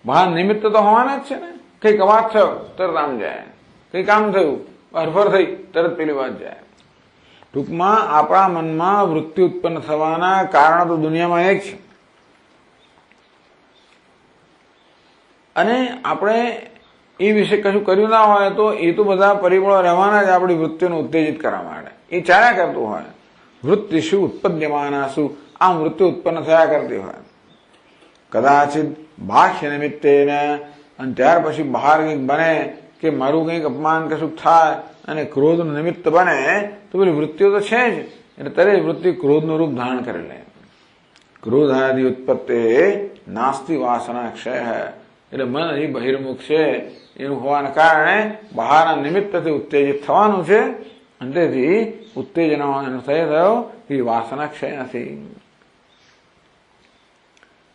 બહાર નિમિત્ત તો હોવાના જ છે ને. કઈક અવાજ થયો તરત આમ જાય, કઈ કામ થયું હરફર થઈ તરત પેલી વાત જાય. ટૂંકમાં આપણા મનમાં વૃત્તિ ઉત્પન્ન થવાના કારણો તો દુનિયામાં એક છે, અને આપણે એ વિશે કશું કર્યું ના હોય તો એ તો બધા પરિબળો રહેવાના જ આપણી વૃત્તિઓને ઉત્તેજિત કરવા માટે. એ ચાલ્યા કરતું હોય. વૃત્તિષુ ઉત્પદ્યમાનાસુ, આમ વૃત્તિ ઉત્પન્ન થયા કરતી હોય. કદાચિત બાહ્ય નિમિત્તેન, અને ત્યાર પછી બહાર કંઈક બને કે મારું કંઈક અપમાન કશું થાય અને ક્રોધનું નિમિત્ત બને તો પેલી વૃત્તિઓ તો છે જ, એટલે તરે વૃત્તિ ક્રોધનું રૂપ ધારણ કરી લે. ક્રોધાદિ ઉત્પત્તિ નાસ્તિ વાસના ક્ષય, એટલે મન હજી બહિર્મુખ છે, એવું હોવાના કારણે બહારના નિમિત્તથી ઉત્તેજિત થવાનું છે, અને તેથી ઉત્તેજના થયો એ વાસના ક્ષય નથી.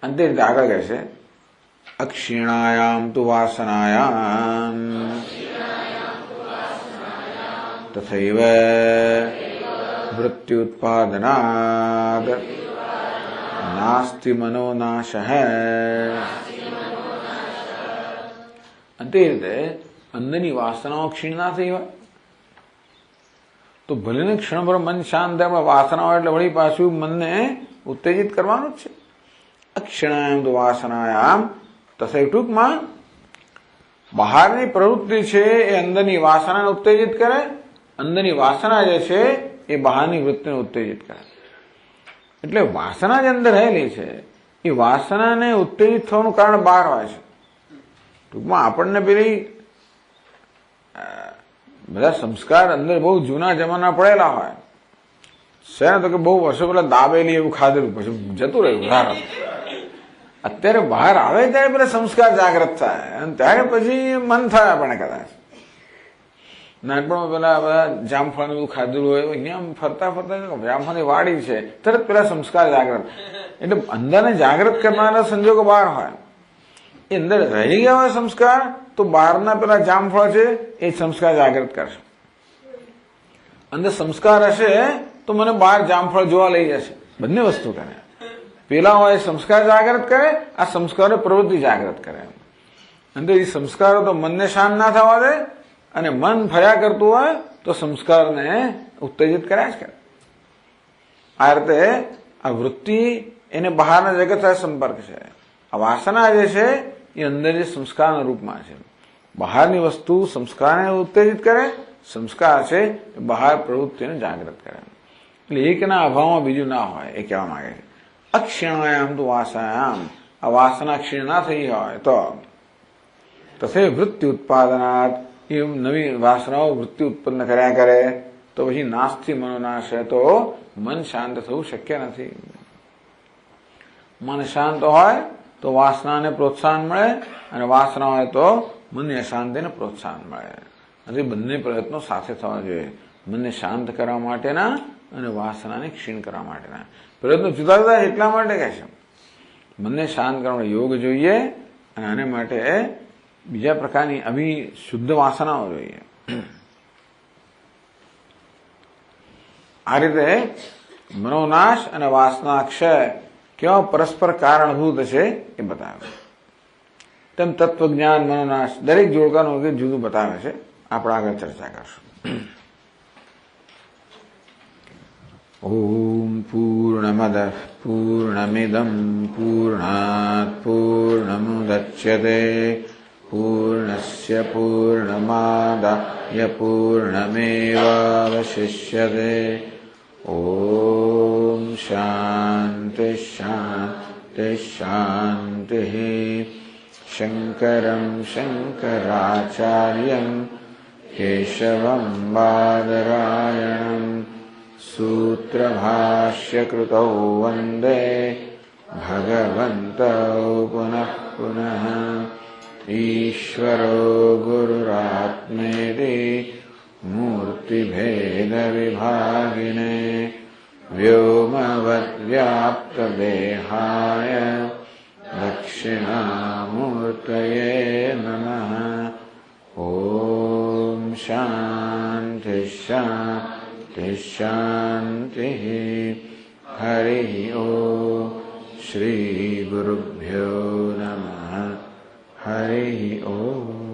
અને તે રીતે આગળ કહે છે, અક્ષીણાયામ તુ વાસનાયામ તથૈવ વૃત્ત્યુત્પાદનાદ નાસ્તિ મનોનાશઃ. અને તે રીતે અંદરની વાસનાઓ ક્ષીણ ના થઈ હોય તો ભલે ને ક્ષણભર મન શાંત થાય, વાસનાઓ એટલે વળી પાછું મનને ઉત્તેજિત કરવાનું જ છે. અક્ષીણાયામ તુ વાસનાયામ તથૈવ, ટૂંકમાં બહારની પ્રવૃત્તિ છે એ અંદરની વાસનાને ઉત્તેજિત કરે, અંદરની વાસના જે છે એ બહારની વૃત્તિને ઉત્તેજિત કરે. એટલે વાસના જે અંદર રહેલી છે એ વાસનાને ઉત્તેજિત થવાનું કારણ બહાર હોય છે. ટૂંકમાં આપણને પેલી બધા સંસ્કાર અંદર બહુ જૂના જમાના પડેલા હોય છે ને, તો કે બહુ વર્ષો પેલા દાબેલી એવું ખાધેલું પછી જતું રહ્યું ધારા. અત્યારે બહાર આવે ત્યારે પેલા સંસ્કાર જાગૃત થાય અને ત્યારે પછી મન થાય આપણે કદાચ. નાનપણમાં પેલા બધા જામફળનું એવું ખાધેલું હોય, અહીંયા ફરતા ફરતા જામફળની વાડી છે, તરત પેલા સંસ્કાર જાગૃત. એટલે અંદરને જાગૃત કરનારા સંજોગો બહાર હોય, એ અંદર રહી ગયા હોય સંસ્કાર, તો બહારના પેલા જામફળ છે એ સંસ્કાર જાગૃત કરશે. અંદર સંસ્કાર હશે તો મને બહાર જામફળ જોવા લઈ જશે. બંને વસ્તુ કરે. પેલા હોય સંસ્કાર જાગૃત કરે, આ સંસ્કારો પ્રવૃત્તિ જાગૃત કરે. અંદર એ સંસ્કારો તો મનને શાંત ના થવા દે, અને મન ફર્યા કરતું હોય તો સંસ્કારને ઉત્તેજિત કર્યા જ કરે. આ રીતે આ વૃત્તિ એને બહારના જગત સાથે સંપર્ક છે. આ વાસના જે છે એ અંદર જે સંસ્કારના રૂપમાં છે. બહારની વસ્તુ સંસ્કારને ઉત્તેજિત કરે, સંસ્કાર છે એ બહાર પ્રવૃત્તિને જાગૃત કરે. એટલે એકના અભાવમાં બીજું ના હોય એ કહેવા માંગે છે. અક્ષીણાયામ તો વાસનાયામ, આ વાસના ક્ષીણ ના થઈ હોય તો તથે વૃત્તિ ઉત્પાદનાત, એ નવી વાસનાઓ વૃત્તિ ઉત્પન્ન કર્યા કરે તો પછી નાશથી મનોનાશ, તો મન શાંત થવું શક્ય નથી. મન શાંત હોય તો વાસનાને પ્રોત્સાહન મળે, અને વાસના હોય તો મનની અશાંતિને પ્રોત્સાહન મળે. અને બંને પ્રયત્નો સાથે થવા જોઈએ, મનને શાંત કરવા માટેના અને વાસનાને ક્ષીણ કરવા માટેના. પ્રયત્નો જુદા જુદા એટલા માટે કહે છે, મનને શાંત કરવા યોગ જોઈએ, અને આને માટે બીજા પ્રકારની આવી શુદ્ધ વાસનાઓ જોઈએ. આ રીતે મનોનાશ અને વાસના ક્ષય કેવા પરસ્પર કારણભૂત છે એ બતાવે. તેમ તત્વજ્ઞાન, મનોનાશ દરેક જોડકાનું જુદું બતાવે છે. આપણે આગળ ચર્ચા કરશું. ઓમ પૂર્ણમદ પૂર્ણમિદમ પૂર્ણાત પૂર્ણમુદચ્યતે પૂર્ણસ્ય પૂર્ણમાદાય પૂર્ણમેવાવશિષ્યતે. ઓમ શાંતિ શાંતિ શાંતિ. શંકરં શંકરાચાર્યં કેશવં બાદરાયણં સૂત્રભાષ્યકૃતૌ વંદે ભગવन्तૌ પુનઃ પુનઃ. ઈશ્વરો ગુરુરાત્મેતિ મૂર્તિભેદવિભાગિને વ્યોમવદ્વ્યાપ્તદેહાય દક્ષિણામૂર્તયે નમઃ. ઓમ શાંતિ શાંતિ શાંતિ. હરિ ઓમ. શ્રી ગુરુભ્યો નમઃ. હરિ ઓમ.